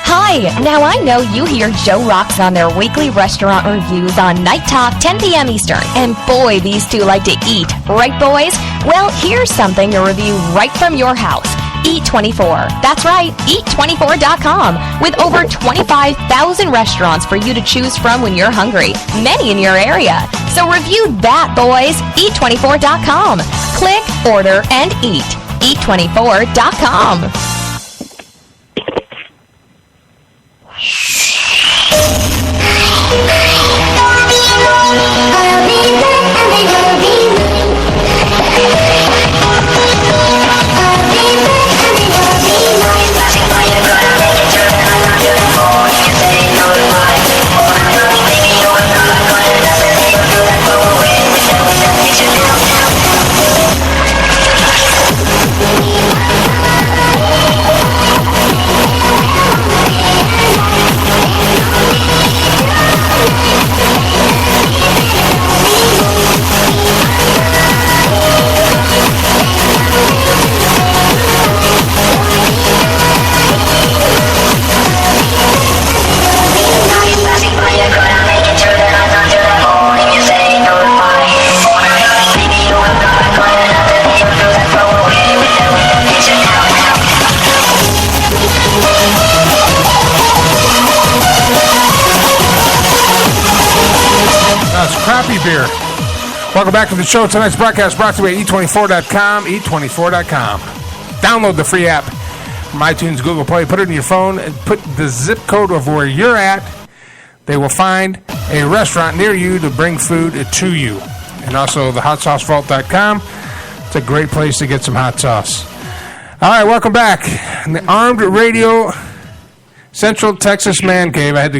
Hi, now I know you hear Joe Rocks on their weekly restaurant reviews on Night Talk, 10 p.m. Eastern. And boy, these two like to eat. Right, boys? Well, here's something to review right from your house. Eat24. That's right, Eat24.com. With over 25,000 restaurants for you to choose from when you're hungry. Many in your area. So review that, boys. Eat24.com. Click, order, and eat. Eat24.com. Crappy beer. Welcome back to the show. Tonight's broadcast brought to you by eat24.com. Eat24.com. Download the free app from iTunes, Google Play. Put it in your phone and put the zip code of where you're at. They will find a restaurant near you to bring food to you. And also the hotsaucevault.com. It's a great place to get some hot sauce. All right, welcome back. In the Armed Radio Central Texas Man Cave. I had to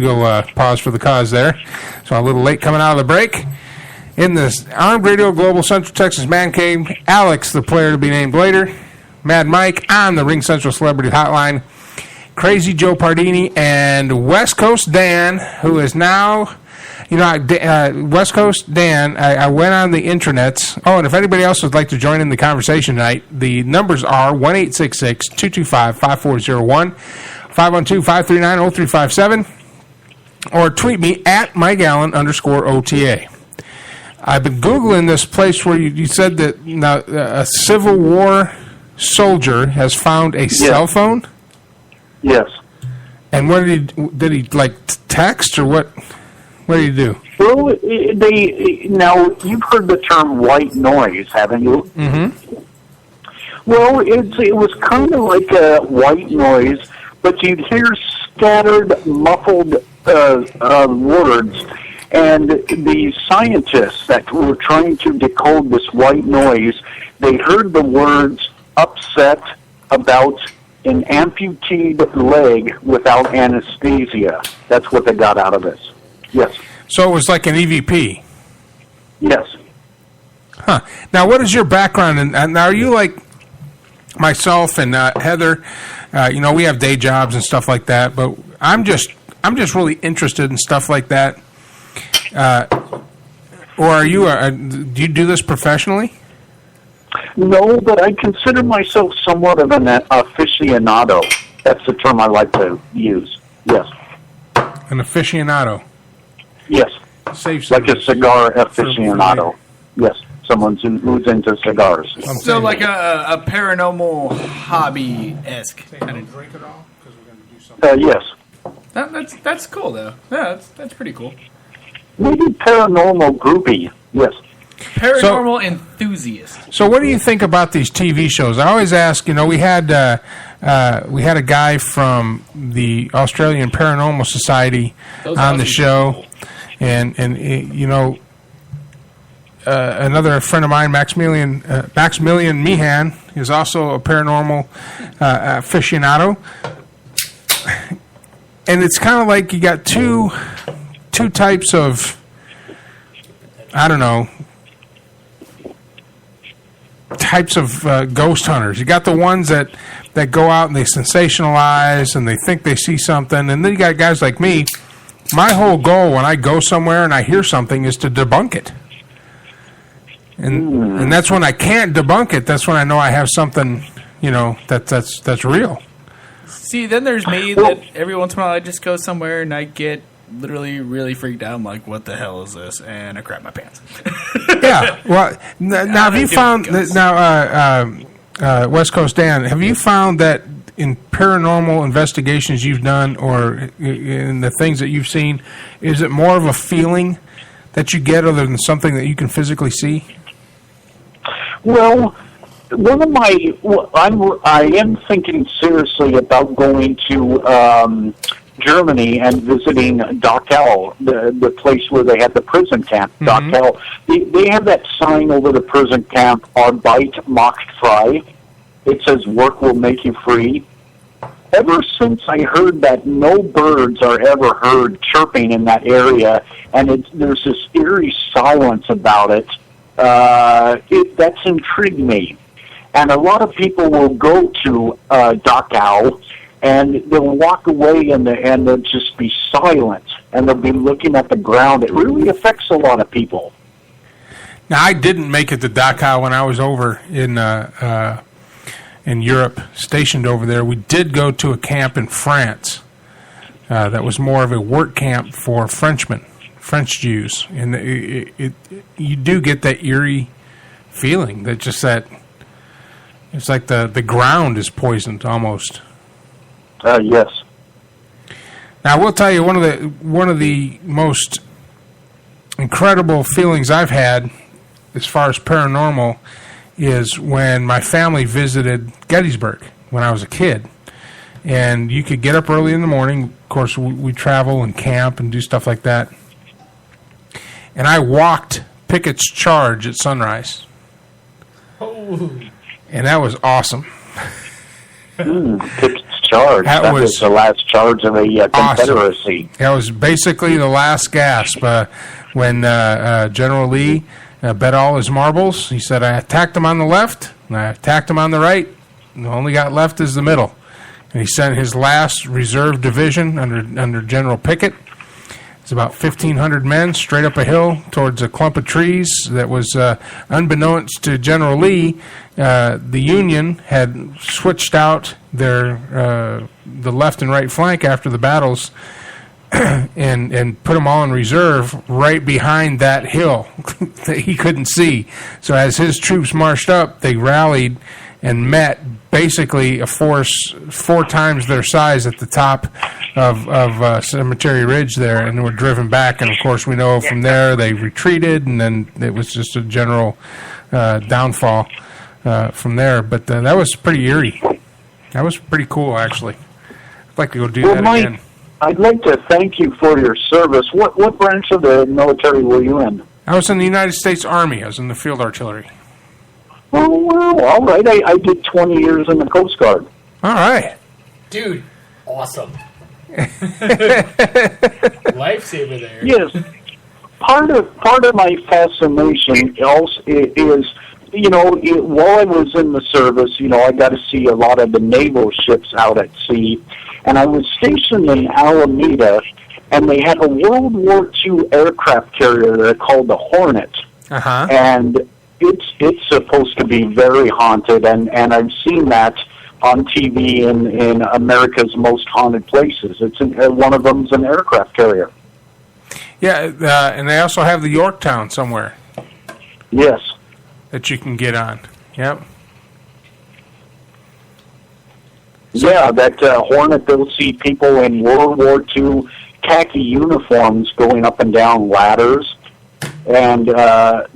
go pause for the cause there. So I'm a little late coming out of the break. In the Armed Radio Global Central Texas Man Cave, Alex, the player to be named later, Mad Mike on the Ring Central Celebrity Hotline, Crazy Joe Pardini, and West Coast Dan, who is now, West Coast Dan, I went on the intranets. Oh, and if anybody else would like to join in the conversation tonight, the numbers are 1-866-225-5401, 512-539-0357, or tweet me at MikeAllen_OTA. I've been Googling this place where you said that a Civil War soldier has found a cell phone? Yes. And what did he like text or what? What did he do? Well, now you've heard the term white noise, haven't you? Mm-hmm. Well, it was kind of like a white noise, but you'd hear scattered, muffled words. And the scientists that were trying to decode this white noise, they heard the words upset about an amputated leg without anesthesia. That's what they got out of this. Yes. So it was like an EVP? Yes. Huh. Now, what is your background? And are you like myself and Heather? We have day jobs and stuff like that, but I'm just really interested in stuff like that. Or are you? Do you do this professionally? No, but I consider myself somewhat of an aficionado. That's the term I like to use. Yes. An aficionado. Yes. Safe like a cigar aficionado. Yes. Someone who's into cigars. So like a paranormal hobby-esque kind of drink at all? Yes. That's cool though. Yeah, that's pretty cool. Maybe paranormal groupie. Yes. Paranormal enthusiast. So what do you think about these TV shows? I always ask, we had a guy from the Australian Paranormal Society on the show, and another friend of mine, Maximilian Meehan, is also a paranormal aficionado. And it's kind of like you got two types of, I don't know, types of ghost hunters. You got the ones that go out and they sensationalize and they think they see something, and then you got guys like me. My whole goal when I go somewhere and I hear something is to debunk it. And that's when I can't debunk it. That's when I know I have something, that's real. See, then there's me that every once in a while I just go somewhere and I get literally really freaked out. I'm like, what the hell is this? And I crap my pants. Yeah. Well, now have you found West Coast Dan, have you found that in paranormal investigations you've done or in the things that you've seen, is it more of a feeling that you get other than something that you can physically see? Well, I am thinking seriously about going to Germany and visiting Dachau, the place where they had the prison camp. Dachau, they have that sign over the prison camp: "Arbeit macht frei." It says, "Work will make you free." Ever since I heard that, no birds are ever heard chirping in that area, and there's this eerie silence about it. That's intrigued me. And a lot of people will go to Dachau, and they'll walk away and they'll just be silent, and they'll be looking at the ground. It really affects a lot of people. Now, I didn't make it to Dachau when I was over in Europe, stationed over there. We did go to a camp in France that was more of a work camp for Frenchmen, French Jews, and you do get that eerie feeling that just that it's like the ground is poisoned almost. Yes. Now, I will tell you one of the most incredible feelings I've had as far as paranormal is when my family visited Gettysburg when I was a kid. And you could get up early in the morning. Of course, we travel and camp and do stuff like that. And I walked Pickett's Charge at sunrise. Oh. And that was awesome. Pickett's Charge. That was the last charge of the Confederacy. That was basically the last gasp. When General Lee bet all his marbles, he said, "I attacked him on the left, and I attacked him on the right, and the only got left is the middle." And he sent his last reserve division under General Pickett. It's about 1,500 men straight up a hill towards a clump of trees that was, unbeknownst to General Lee, the Union had switched out the left and right flank after the battles and put them all in reserve right behind that hill that he couldn't see. So as his troops marched up, they rallied and met basically a force 4 times their size at the top of Cemetery Ridge there, and were driven back. And of course, we know from there they retreated, and then it was just a general downfall from there. But that was pretty eerie. That was pretty cool, actually. I'd like to go do that again. I'd like to thank you for your service. What branch of the military were you in? I was in the United States Army. I was in the field artillery. Oh, wow. All right. I did 20 years in the Coast Guard. All right. Dude, awesome. Lifesaver there. Yes. Part of my fascination also is, while I was in the service, I got to see a lot of the naval ships out at sea. And I was stationed in Alameda, and they had a World War II aircraft carrier that called the Hornet. Uh-huh. And it's supposed to be very haunted, and I've seen that on TV in America's Most Haunted Places. One of them's an aircraft carrier. Yeah, and they also have the Yorktown somewhere. Yes. That you can get on. Yep. Yeah, that Hornet, they'll see people in World War II khaki uniforms going up and down ladders. And a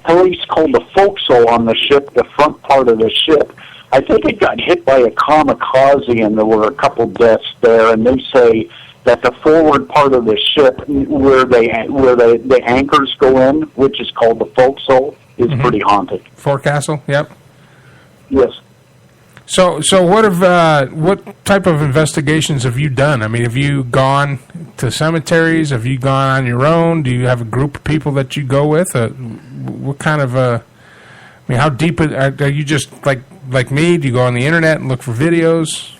place called the forecastle on the ship, the front part of the ship, I think it got hit by a kamikaze, and there were a couple deaths there. And they say that the forward part of the ship, where the anchors go in, which is called the forecastle, is pretty haunted. Forecastle, yep. Yes. So what type of investigations have you done? I mean, have you gone to cemeteries? Have you gone on your own? Do you have a group of people that you go with? What kind of I mean, how deep are you? Just like me? Do you go on the internet and look for videos?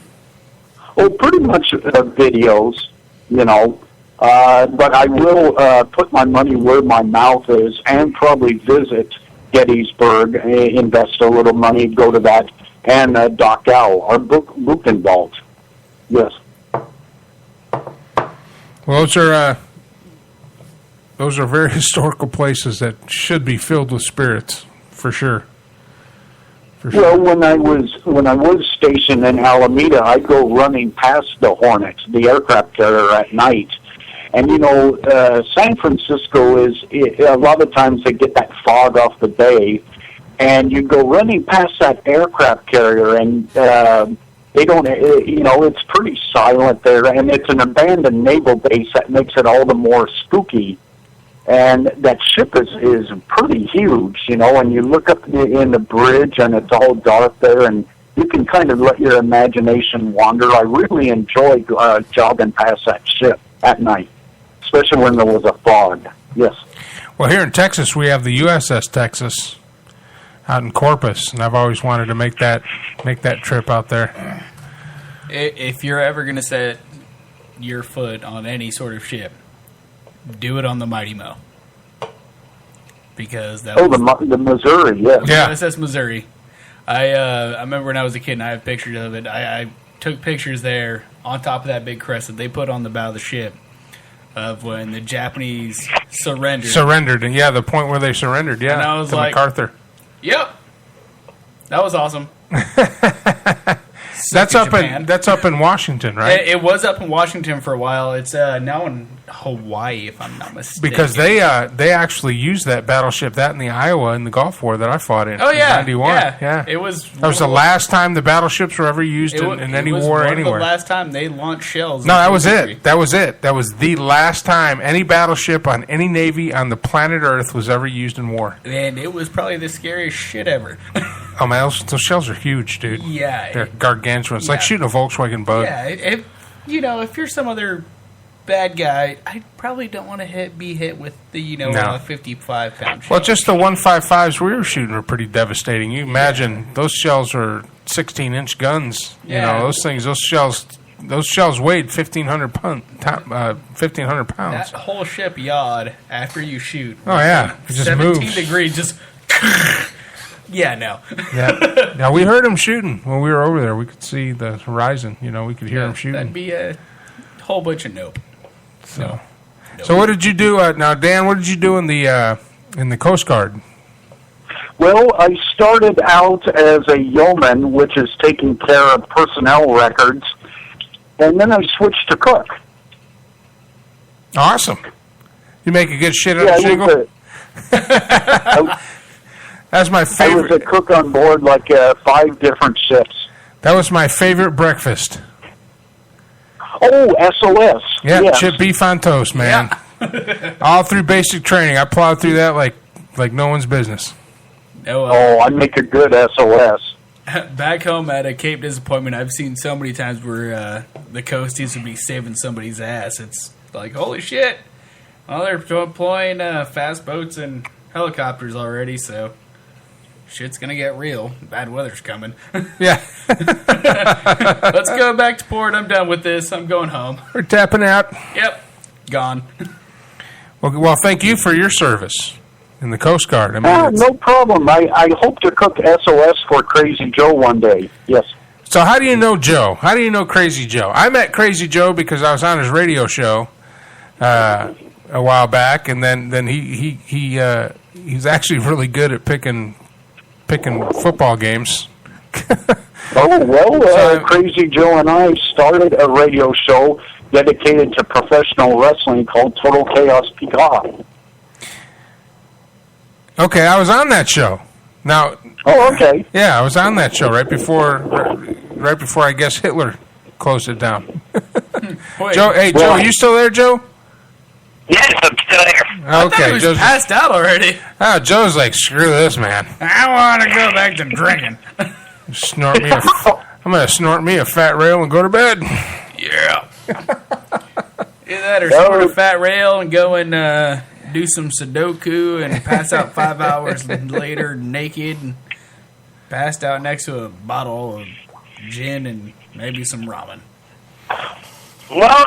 Oh, pretty much videos, you know. But I will put my money where my mouth is and probably visit Gettysburg, invest a little money, go to that, and Dachau, or Buchenwald. Yes. Well, those are very historical places that should be filled with spirits, for sure. Well, when I was stationed in Alameda, I'd go running past the Hornets, the aircraft carrier, at night. And, you know, San Francisco is, a lot of times they get that fog off the bay, and you go running past that aircraft carrier, and they don't, you know, it's pretty silent there, and it's an abandoned naval base that makes it all the more spooky. And that ship is pretty huge, you know, and you look up in the bridge, and it's all dark there, and you can kind of let your imagination wander. I really enjoyed jogging past that ship at night, especially when there was a fog. Yes. Well, here in Texas, we have the USS Texas out in Corpus, and I've always wanted to make that trip out there. If you're ever going to set your foot on any sort of ship, do it on the Mighty Mo. Because that the Missouri, yeah. USS Missouri. I remember when I was a kid, and I have pictures of it. I took pictures there on top of that big crest that they put on the bow of the ship of when the Japanese surrendered. And yeah, the point where they surrendered, yeah, and I was to like, MacArthur. Yep. That was awesome. That's up in Washington, right? It was up in Washington for a while. It's now in Hawaii, if I'm not mistaken. Because they actually used that battleship, that in the Iowa in the Gulf War that I fought in. Oh yeah, in '91. Yeah. It was. That was the last time the battleships were ever used in any war anywhere. The last time they launched shells. No, that was it. That was it. That was the last time any battleship on any navy on the planet Earth was ever used in war. And it was probably the scariest shit ever. Oh man, those shells are huge, dude. Yeah, they're gargantuan. It's like shooting a Volkswagen Bug. Yeah, if you're some other bad guy, I probably don't want to be hit with the 55-pound shell. Well, just the 155s we were shooting were pretty devastating. You imagine those shells are 16-inch guns. Yeah. You know those shells weighed 1,500 pounds. That whole ship yawed after you shoot. Oh yeah, it just 17 moves. degrees, just. Yeah, no. Yeah. Now, we heard them shooting when we were over there. We could see the horizon. You know, we could hear them shooting. That'd be a whole bunch of nope. So what did you do? Now, Dan, what did you do in the Coast Guard? Well, I started out as a yeoman, which is taking care of personnel records, and then I switched to cook. Awesome. You make a good shit out of shingle? That's my favorite. I was a cook on board 5 different ships. That was my favorite breakfast. Oh, SOS. Yeah, yes. chip beef on toast, man. Yeah. All through basic training. I plowed through that like no one's business. I make a good SOS. Back home at a Cape Disappointment, I've seen so many times where the coasties would be saving somebody's ass. It's like, holy shit. Well, they're deploying fast boats and helicopters already, so shit's gonna get real. Bad weather's coming. Yeah. Let's go back to port. I'm done with this. I'm going home. We're tapping out. Yep. Gone. Well, thank you for your service in the Coast Guard. I mean, no problem. I hope to cook SOS for Crazy Joe one day. Yes. So how do you know Joe? How do you know Crazy Joe? I met Crazy Joe because I was on his radio show a while back, and then he's actually really good at picking football games. Crazy Joe and I started a radio show dedicated to professional wrestling called Total Chaos Peacock. Okay, I was on that show. Now. Oh, okay. Yeah, I was on that show right before I guess Hitler closed it down. Joe, Joe, are you still there, Joe? Yes, I'm still here. Okay, he was passed out already. Oh, Joe's like, screw this, man. I want to go back to drinking. I'm going to snort me a fat rail and go to bed. Yeah. Either that or snort a fat rail and go and do some Sudoku and pass out 5 hours later naked and passed out next to a bottle of gin and maybe some ramen. Well,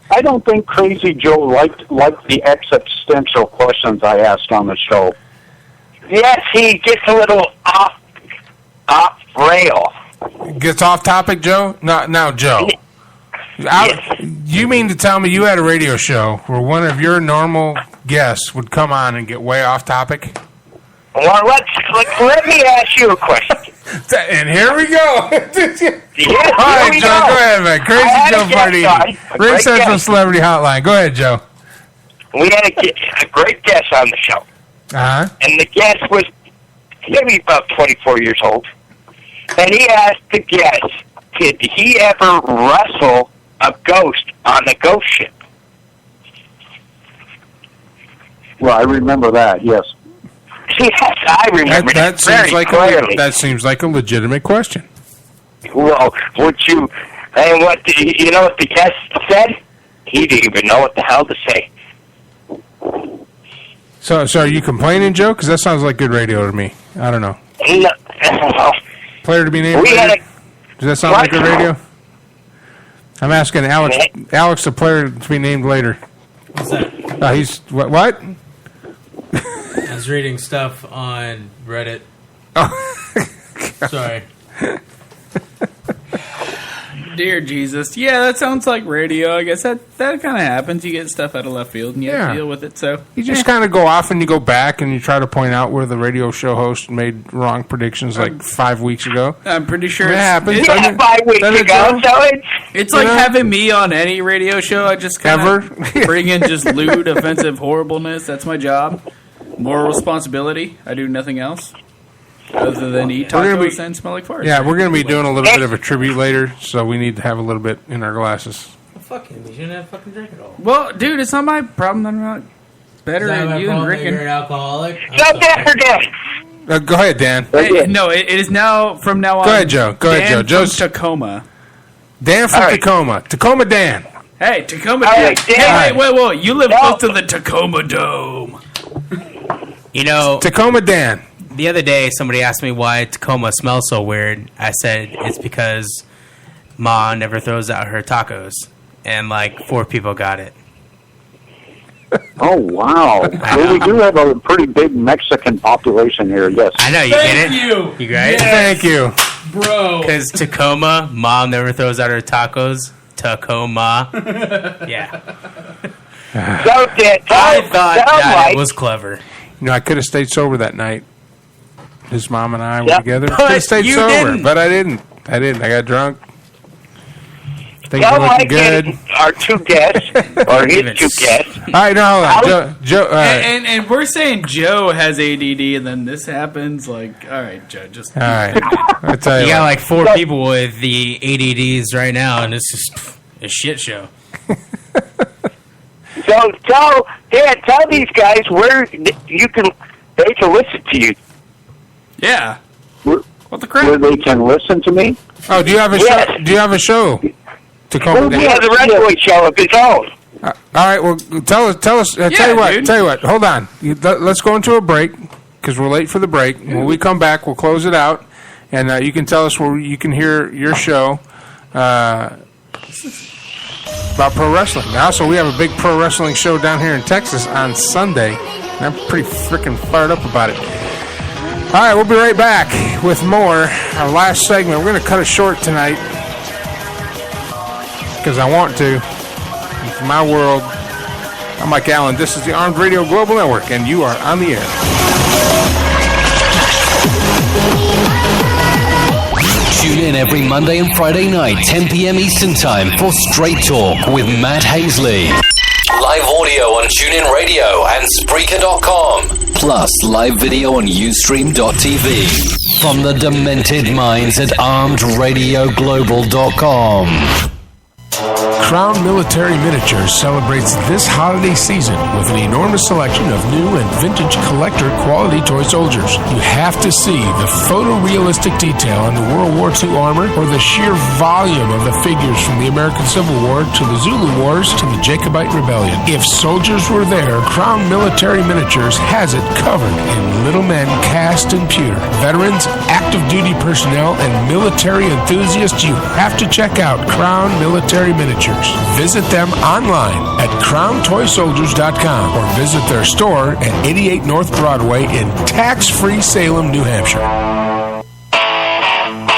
I don't think Crazy Joe liked the existential questions I asked on the show. Yes, he gets a little off rail. Gets off topic, Joe? Now, Joe. You mean to tell me you had a radio show where one of your normal guests would come on and get way off topic? Well, let me ask you a question. And here we go. All right, Joe, go ahead, man. Crazy Joe Pardini. Ring Central Celebrity Hotline. Go ahead, Joe. We had a great guest on the show. Uh-huh. And the guest was maybe about 24 years old. And he asked the guest, did he ever wrestle a ghost on a ghost ship? Well, I remember that, yes. Yes, I remember that very clearly. That seems like a legitimate question. Well, and what you know what the guest said? He didn't even know what the hell to say. So are you complaining, Joe? Because that sounds like good radio to me. I don't know. No. Player to be named later? Does that sound like good radio? I'm asking Alex, the player to be named later. What's that? He's what? I was reading stuff on Reddit. Oh. Sorry. Dear Jesus. Yeah, that sounds like radio. I guess that kind of happens. You get stuff out of left field and you have to deal with it. So you just kind of go off and you go back and you try to point out where the radio show host made wrong predictions like 5 weeks ago. I'm pretty sure it happens. 5 weeks ago. So it's like having me on any radio show. I just kind of bring in just lewd, offensive horribleness. That's my job. Moral responsibility. I do nothing else other than eat tacos and smell like farts. Yeah, we're going to be doing a little bit of a tribute later, so we need to have a little bit in our glasses. Well, fuck him. He shouldn't have fucking drink it all. Well, dude, it's not my problem that I'm not better than you and drinking. You're an alcoholic. Shut that for Dan. Go ahead, Dan. Hey, no, it is now, from now on. Go ahead, Joe. Go ahead, Joe. Joe's Tacoma. Dan from Tacoma. Tacoma Dan. Hey, Tacoma Dan. Hey, wait. You live close to the Tacoma Dome. You know, Tacoma Dan. The other day, somebody asked me why Tacoma smells so weird. I said it's because Ma never throws out her tacos, and like 4 people got it. Oh wow! Well, we do have a pretty big Mexican population here. Yes, I know you get it. You guys, thank you, bro. Because Tacoma, Mom never throws out her tacos. Tacoma, yeah. I thought that it was clever. You know, I could have stayed sober that night. His mom and I were together. But Could have stayed you sober, didn't. but I didn't. I got drunk. Things were looking good. Our 2 guests, or his 2 guests. All right, no, hold on. Joe, and we're saying Joe has ADD, and then this happens. Like, all right, Joe, just all right. I'll tell You you got what. like 4 people with the ADDs right now, and it's just a shit show. So tell these guys where they can listen to you. Yeah. What the crap? Where they can listen to me? Oh, do you have a show? Do you have a show? Tacoma Dan? He has a radio show of his own. All right. Well, tell us. Tell you what. Hold on. Let's go into a break because we're late for the break. When we come back, we'll close it out, and you can tell us where you can hear your show about pro wrestling. Also, we have a big pro wrestling show down here in Texas on Sunday, and I'm pretty freaking fired up about it. All right, we'll be right back with more. Our last segment. We're going to cut it short tonight because I want to. It's my world. I'm Mike Allen. This is the Armed Radio Global Network, and you are on the air. Tune in every Monday and Friday night, 10 p.m. Eastern Time for Straight Talk with Matt Hazley. Live audio on TuneIn Radio and Spreaker.com. Plus live video on Ustream.tv. From the demented minds at ArmedRadioGlobal.com. Crown Military Miniatures celebrates this holiday season with an enormous selection of new and vintage collector quality toy soldiers. You have to see the photorealistic detail on the World War II armor or the sheer volume of the figures from the American Civil War to the Zulu Wars to the Jacobite Rebellion. If soldiers were there, Crown Military Miniatures has it covered in little men cast in pewter. Veterans, active duty personnel, and military enthusiasts, you have to check out Crown Military Miniatures. Visit them online at crowntoysoldiers.com or visit their store at 88 North Broadway in tax-free Salem, New Hampshire.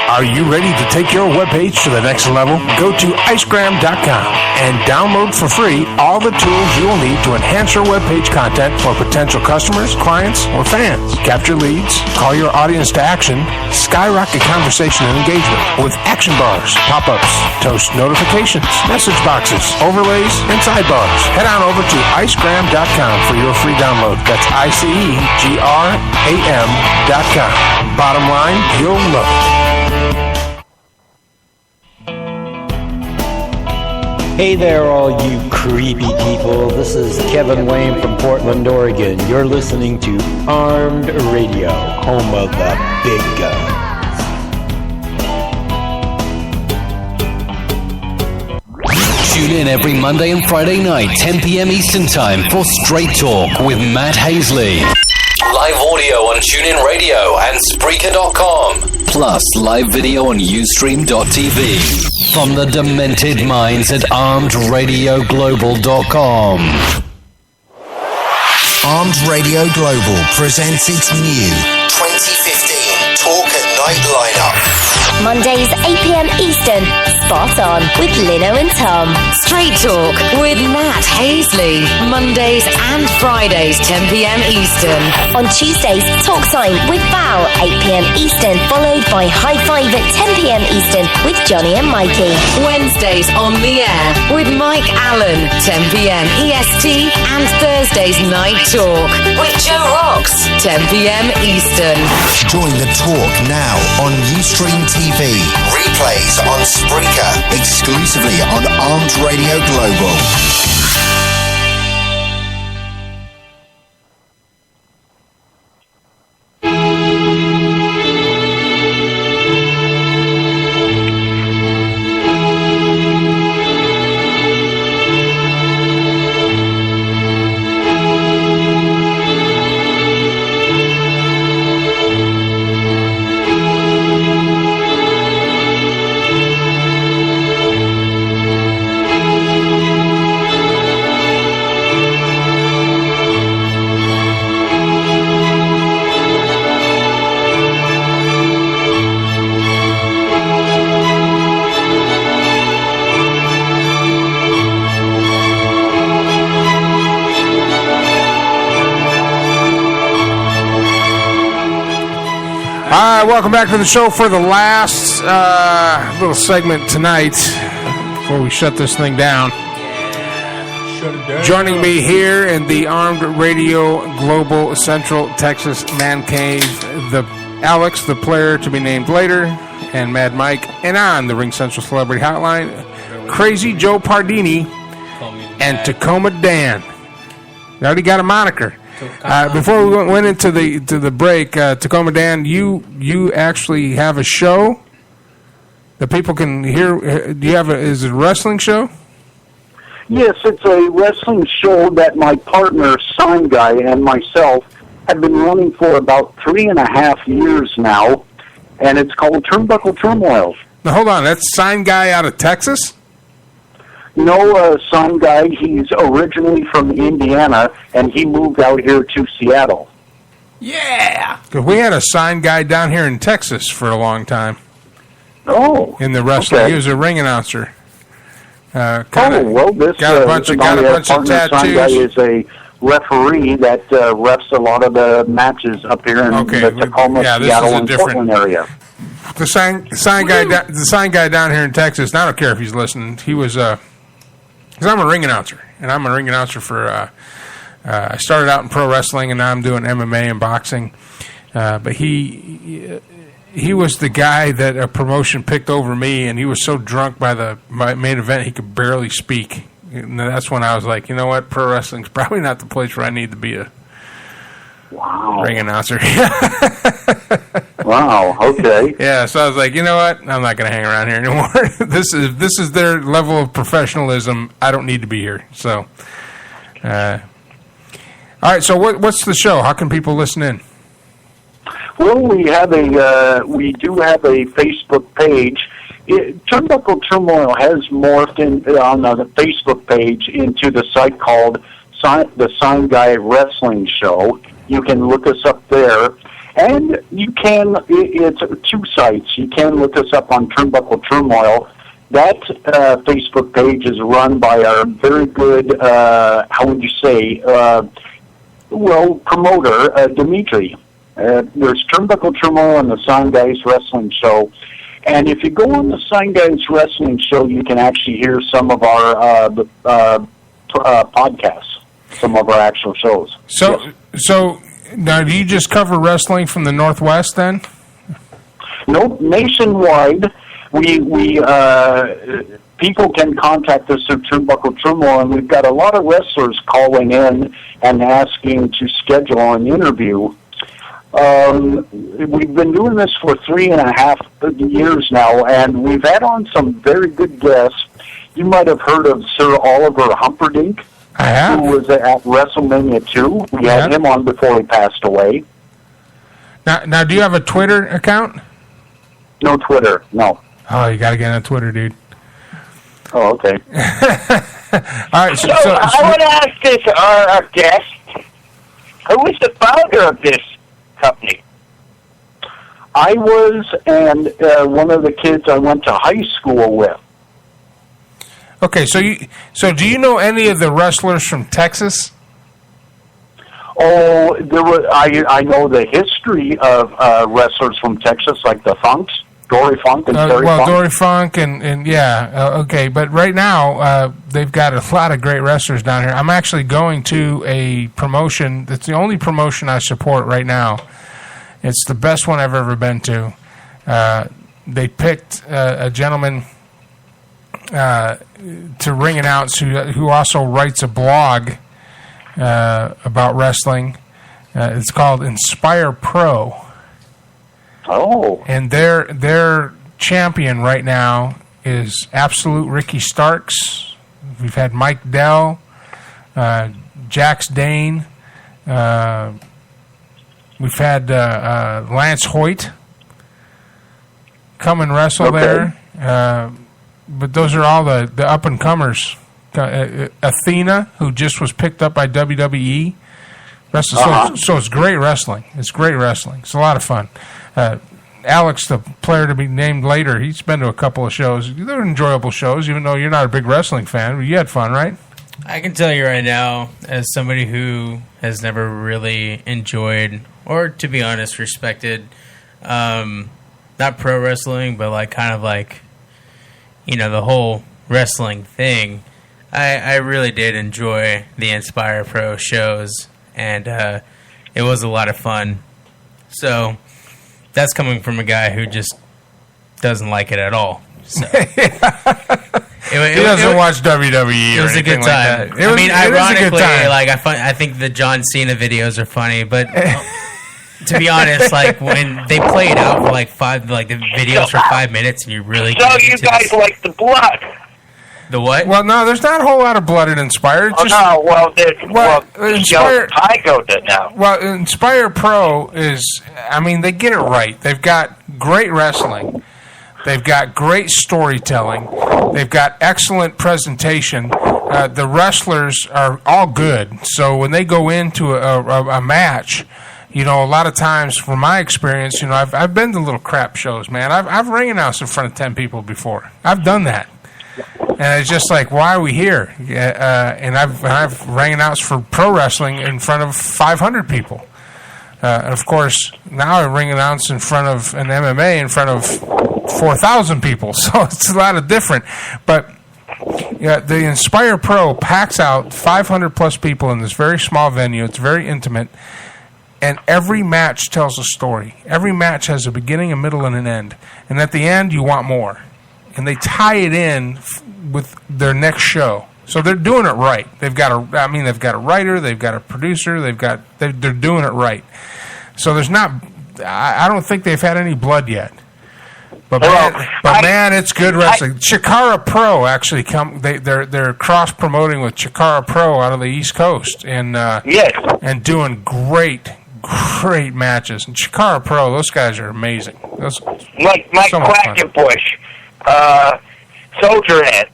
Are you ready to take your webpage to the next level? Go to icegram.com and download for free all the tools you'll need to enhance your webpage content for potential customers, clients, or fans. Capture leads, call your audience to action, skyrocket conversation and engagement with action bars, pop-ups, toast notifications, message boxes, overlays, and sidebars. Head on over to icegram.com for your free download. That's icegram.com. Bottom line, you'll love it. Hey there, all you creepy people. This is Kevin Wayne from Portland, Oregon. You're listening to Armed Radio, home of the big guns. Tune in every Monday and Friday night, 10 p.m. Eastern Time for Straight Talk with Matt Hazley. Live audio on TuneIn Radio and Spreaker.com. Plus live video on Ustream.tv. From the demented minds at ArmedRadioGlobal.com. Armed Radio Global presents its new 2015 Talk at Night lineup. Mondays, 8 p.m. Eastern. Spot on with Lino and Tom. Straight Talk with Matt Hazley. Mondays and Fridays, 10 p.m. Eastern. On Tuesdays, Talk Time with Val, 8 p.m. Eastern, followed by High Five at 10 p.m. Eastern with Johnny and Mikey. Wednesdays on the air with Mike Allen, 10 p.m. EST, and Thursdays Night Talk with Joe Rocks, 10 p.m. Eastern. Join the talk now on Ustream TV. Replays on Spreaker. Exclusively on Armed Radio Global. Welcome back to the show for the last little segment tonight before we shut this thing down. Shut it down. Joining me here in the Armed Radio Global Central Texas Man Cave, the Alex, the player to be named later, and Mad Mike, and on the Ring Central Celebrity Hotline, Crazy Joe Pardini and Tacoma Dan. You already got a moniker. Before we went into the break, Tacoma Dan, you actually have a show that people can hear. Do you have is it a wrestling show? Yes, it's a wrestling show that my partner, Sign Guy, and myself have been running for about 3.5 years now, and it's called Turnbuckle Turmoil. Now, hold on. That's Sign Guy out of Texas? No, Sign Guy, he's originally from Indiana, and he moved out here to Seattle. Yeah! 'Cause we had a Sign Guy down here in Texas for a long time. Oh. In the wrestling. Okay. He was a ring announcer. Well, this got a bunch of tattoos. Sign Guy is a referee that refs a lot of the matches up here in the Tacoma, Seattle, and Portland area. The sign guy down here in Texas, and I don't care if he's listening, he was... Because I'm a ring announcer, and I'm a ring announcer for... I started out in pro wrestling, and now I'm doing MMA and boxing. But he he was the guy that a promotion picked over me, and he was so drunk by the main event he could barely speak. And that's when I was like, you know what, pro wrestling's probably not the place where I need to be a ring announcer. Wow. Okay. Yeah, so I was like, you know what, I'm not going to hang around here anymore. This is their level of professionalism. I don't need to be here. So, all right. So what's the show? How can people listen in? Well, we do have a Facebook page. Turnbuckle Turmoil has morphed on the Facebook page into the site called the Sign Guy Wrestling Show. You can look us up there, and you can. It's two sites. You can look us up on Turnbuckle Turmoil. That Facebook page is run by our very good, how would you say, promoter, Dimitri. There's Turnbuckle Turmoil and the Sign Guys Wrestling Show. And if you go on the Sign Guys Wrestling Show, you can actually hear some of our podcasts, some of our actual shows. So now, do you just cover wrestling from the Northwest then? Nope, nationwide. We people can contact us through Turnbuckle Turmoil, and we've got a lot of wrestlers calling in and asking to schedule an interview. We've been doing this for 3.5 years now, and we've had on some very good guests. You might have heard of Sir Oliver Humperdinck, who was at WrestleMania 2. We had him on before he passed away. Now, do you have a Twitter account? No Twitter, no. Oh, you got to get on Twitter, dude. Oh, okay. All right, so I want to ask this our guest, who is the founder of this company? I was, and one of the kids I went to high school with. Okay, so do you know any of the wrestlers from Texas? Oh, I know the history of wrestlers from Texas, like the Funks, Dory Funk and Terry Funk. Dory Funk and yeah, okay. But right now, they've got a lot of great wrestlers down here. I'm actually going to a promotion. That's the only promotion I support right now. It's the best one I've ever been to. They picked a gentleman to ring announce who also writes a blog about wrestling. It's called Inspire Pro. Oh. And their champion right now is Absolute Ricky Starks. We've had Mike Dell, Jax Dane. We've had Lance Hoyt come and wrestle there. But those are all the up-and-comers. Athena, who just was picked up by WWE. So it's great wrestling. It's great wrestling. It's a lot of fun. Alex, the player to be named later, he's been to a couple of shows. They're enjoyable shows, even though you're not a big wrestling fan. But you had fun, right? I can tell you right now, as somebody who has never really enjoyed, or to be honest, respected, not pro wrestling, but like kind of like, the whole wrestling thing, I really did enjoy the Inspire Pro shows, and it was a lot of fun. So that's coming from a guy who just doesn't like it at all. So. He doesn't watch WWE. It was a good time. Ironically, I think the John Cena videos are funny, but to be honest, like when they play it out for the videos for 5 minutes, and you really you guys like the blood. The what? Well, no, there's not a whole lot of blood in Inspire. Inspire Tygo did now. Well, Inspire Pro is, they get it right. They've got great wrestling. They've got great storytelling. They've got excellent presentation. The wrestlers are all good. So when they go into a match, a lot of times, from my experience, I've been to little crap shows, man. I've ring announced in front of 10 people before. I've done that. And it's just like, why are we here? And I've ring announced for pro wrestling in front of 500 people. And of course, now I ring announce in front of an MMA in front of 4,000 people. So it's a lot of different. But the Inspire Pro packs out 500 plus people in this very small venue. It's very intimate. And every match tells a story. Every match has a beginning, a middle, and an end. And at the end, you want more. And they tie it in with their next show. So they're doing it right. They've got a writer, they've got a producer, they're doing it right. So there's not. I don't think they've had any blood yet. But man, it's good wrestling. Chikara Pro actually they're cross promoting with Chikara Pro out of the East Coast and and doing great matches. And Chikara Pro, those guys are amazing. Mike Quackenbush, Soldier Ant.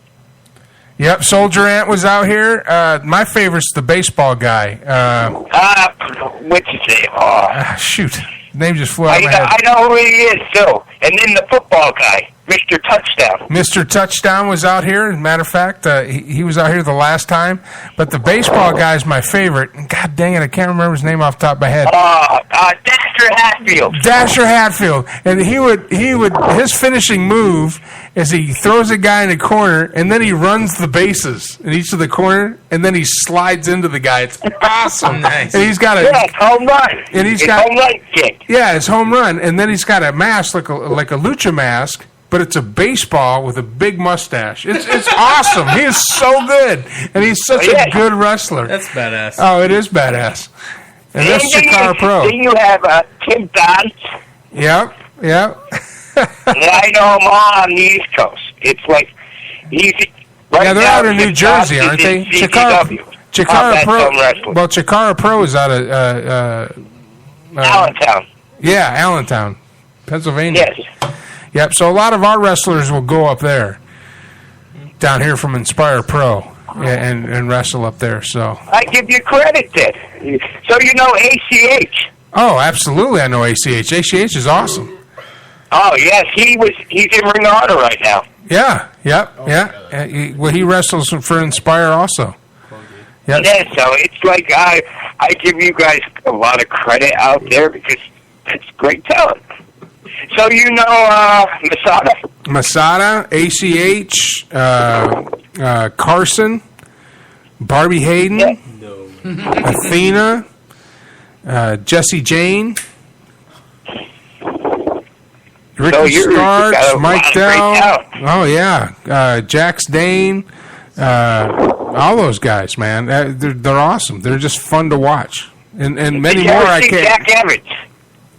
Yep, Soldier Ant was out here. My favorite's the baseball guy. What's his name? Shoot. Name just flew out of my head. I know who he is, too. And then the football guy, Mr. Touchdown. Mr. Touchdown was out here. As a matter of fact, he was out here the last time. But the baseball guy is my favorite. God dang it, I can't remember his name off the top of my head. Dasher Hatfield. Dasher Hatfield. And he would his finishing move is he throws a guy in a corner, and then he runs the bases in each of the corner, and then he slides into the guy. It's awesome. Nice. And he's got home run. And his home run kick. Yeah, it's home run. And then he's got a mask like a lucha mask, but it's a baseball with a big mustache. It's awesome. He is so good, and he's such a good wrestler. That's badass. Oh, it is badass. And that's Chikara Pro. Then you have Tim Donst. Yep. And I know him all on the East Coast. It's like they're out of New Jersey, aren't they? Chikara Pro. Well, Chikara Pro is out of Allentown. Yeah, Allentown, Pennsylvania. Yes. Yep. So a lot of our wrestlers will go up there, down here from Inspire Pro, and wrestle up there. So I give you credit then. So you know ACH. Oh, absolutely, I know ACH. ACH is awesome. Oh yes, he's in Ring of Honor right now. Yeah. He wrestles for Inspire also. Yep. Yeah, so it's like I give you guys a lot of credit out there because it's great talent. So you know Masada, ACH, Carson, Barbie Hayden, Athena, Jesse Jane, Ricky Starks, Mike Dell. Oh yeah, Jax Dane. All those guys, man, they're awesome. They're just fun to watch, and many more. I can't. Jack Evans.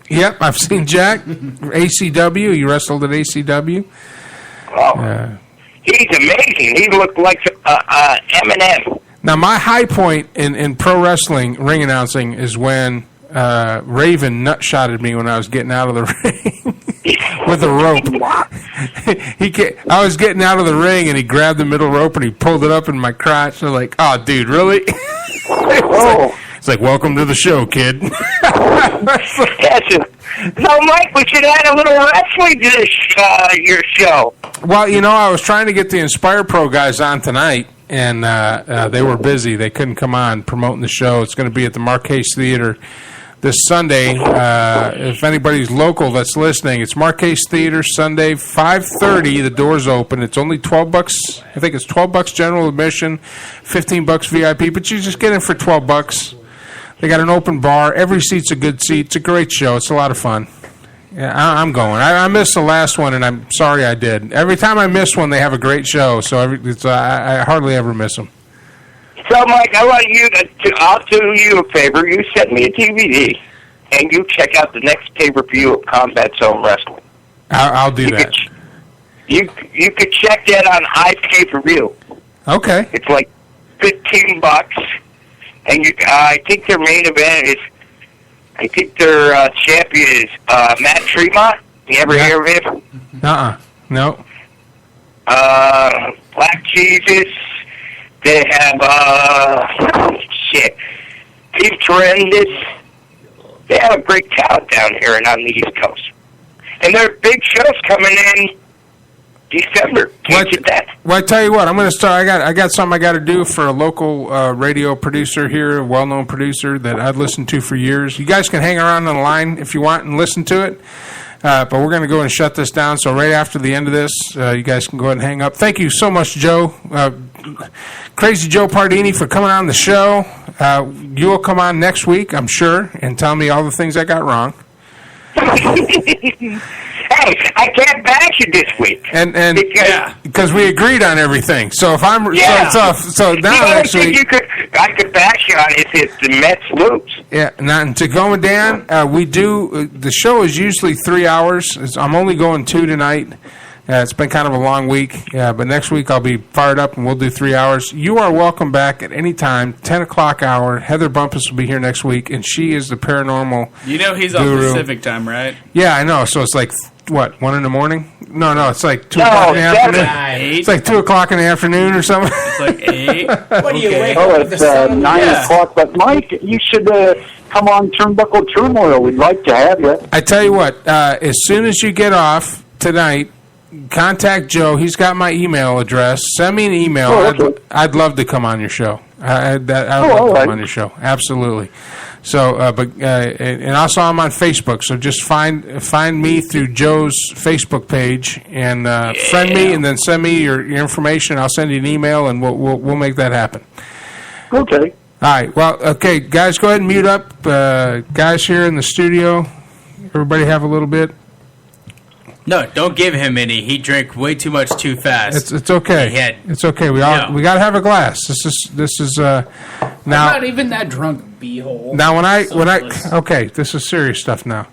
Yep, I've seen Jack. ACW. You wrestled at ACW. Oh, he's amazing. He looked like Eminem. Now, my high point in pro wrestling ring announcing is when Raven nutshotted me when I was getting out of the ring with a rope. I was getting out of the ring, and he grabbed the middle rope, and he pulled it up in my crotch. I was like, oh, dude, really? It's like, welcome to the show, kid. No, Mike, we should add a little wrestling to your show. Well, I was trying to get the Inspire Pro guys on tonight, and they were busy. They couldn't come on promoting the show. It's going to be at the Marquise Theater this Sunday. If anybody's local that's listening, it's Marquise Theater, Sunday, 5:30. The doors open. It's only $12. I think it's $12 general admission, $15 VIP, but you just get in for $12. They got an open bar. Every seat's a good seat. It's a great show. It's a lot of fun. Yeah, I'm going. I missed the last one, and I'm sorry I did. Every time I miss one, they have a great show, so I hardly ever miss them. So, Mike, I'll do you a favor. You send me a DVD, and you check out the next pay-per-view of Combat Zone Wrestling. I'll do that. You could check that on iPay-per-view. Okay. It's like $15, and I think their main event is. I think their champion is Matt Tremont. You ever hear of him? No. Black Jesus. They have Steve Tremendous. They have a great talent down here and on the East Coast. And there are big shows coming in December. Can't get that. Well, I tell you what, I'm going to start. I got something I got to do for a local radio producer here, a well-known producer that I've listened to for years. You guys can hang around on the line if you want and listen to it. But we're going to go and shut this down. So right after the end of this, you guys can go ahead and hang up. Thank you so much, Joe. Crazy Joe Pardini, for coming on the show. You will come on next week, I'm sure, and tell me all the things I got wrong. Hey, I can't bash you this week. Because we agreed on everything. So if I'm so now next week, I could bash you on it if the Mets lose. Yeah, now to go and Dan, we do. The show is usually 3 hours. I'm only going 2 tonight. It's been kind of a long week, but next week I'll be fired up and we'll do 3 hours. You are welcome back at any time, 10 o'clock hour. Heather Bumpus will be here next week, and she is the paranormal You know he's guru. on Pacific time, right? Yeah, I know. So it's like, what, 1 in the morning? No, it's like 2 o'clock in the afternoon. It's like 2 o'clock in the afternoon or something. It's like 8. What do you wake up with the sun? 9 o'clock. But, Mike, you should come on Turnbuckle Turmoil. We'd like to have you. I tell you what, as soon as you get off tonight, contact Joe. He's got my email address. Send me an email. I'd love to come on your show. I'd love to come on your show. Absolutely. So, and also I'm on Facebook. So just find me through Joe's Facebook page and friend me, and then send me your information. I'll send you an email, and we'll make that happen. Okay. All right. Well, okay, guys, go ahead and mute up. Guys here in the studio, everybody have a little bit. No, don't give him any. He drank way too much too fast. It's okay. It's okay. We got to have a glass. This is now. I'm not even that drunk, beehole. Now when I okay, this is serious stuff now.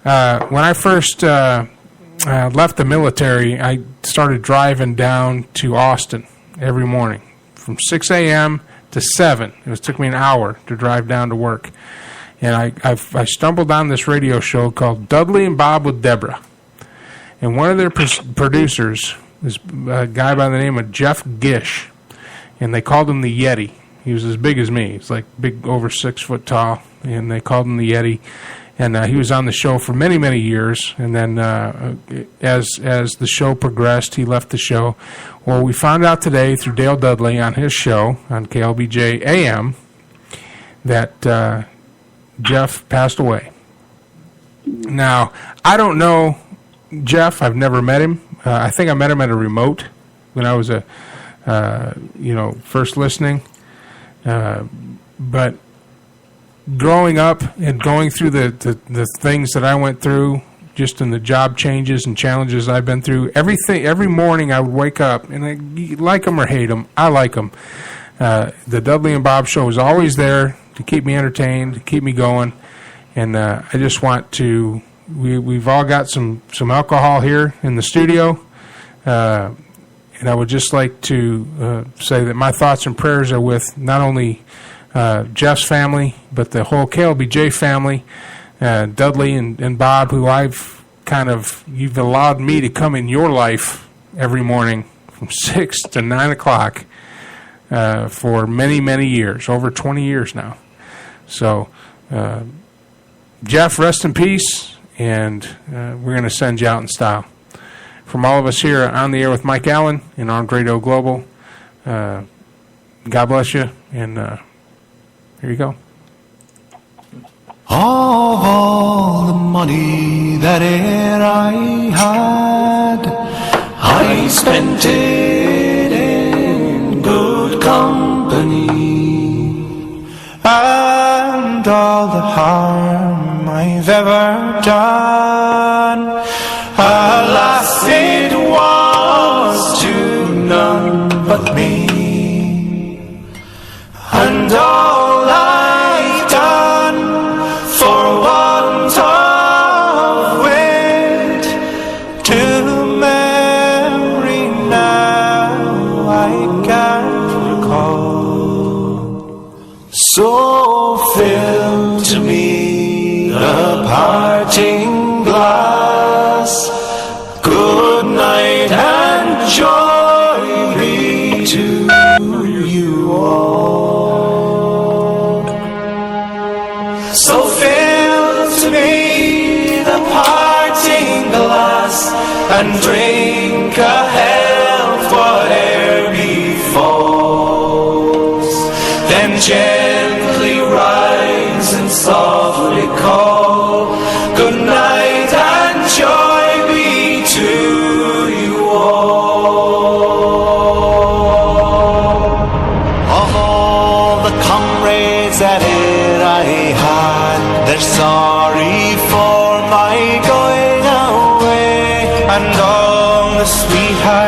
When I first left the military, I started driving down to Austin every morning from 6 a.m. to 7. It took me an hour to drive down to work, and I stumbled on this radio show called Dudley and Bob with Deborah. And one of their producers is a guy by the name of Jeff Gish, and they called him the Yeti. He was as big as me. He's like big, over 6 foot tall, and they called him the Yeti. And he was on the show for many, many years. And then as the show progressed, he left the show. Well, we found out today through Dale Dudley on his show on KLBJ AM that Jeff passed away. Now, I don't know Jeff. I've never met him. I think I met him at a remote when I was first listening. But growing up and going through the things that I went through, just in the job changes and challenges I've been through, every morning I would wake up, and I like him or hate him, I like him. The Dudley and Bob show is always there to keep me entertained, to keep me going, and I just want to. We've all got some alcohol here in the studio, and I would just like to say that my thoughts and prayers are with not only Jeff's family, but the whole KLBJ family, Dudley and Bob, who you've allowed me to come in your life every morning from 6 to 9 o'clock for many, many years, over 20 years now. So, Jeff, rest in peace. And we're going to send you out in style. From all of us here on the air with Mike Allen and Armed Radio Global, God bless you, and here you go. All the money that I had, I spent it in good company, and all the harm I've ever done, alas, it was to none but me, and all I've done for want of wit to memory now I can't recall. So fill to me the parting glass. Good night and joy be to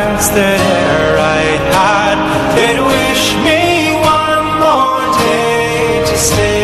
chance that e'er I had, they'd wish me one more day to stay.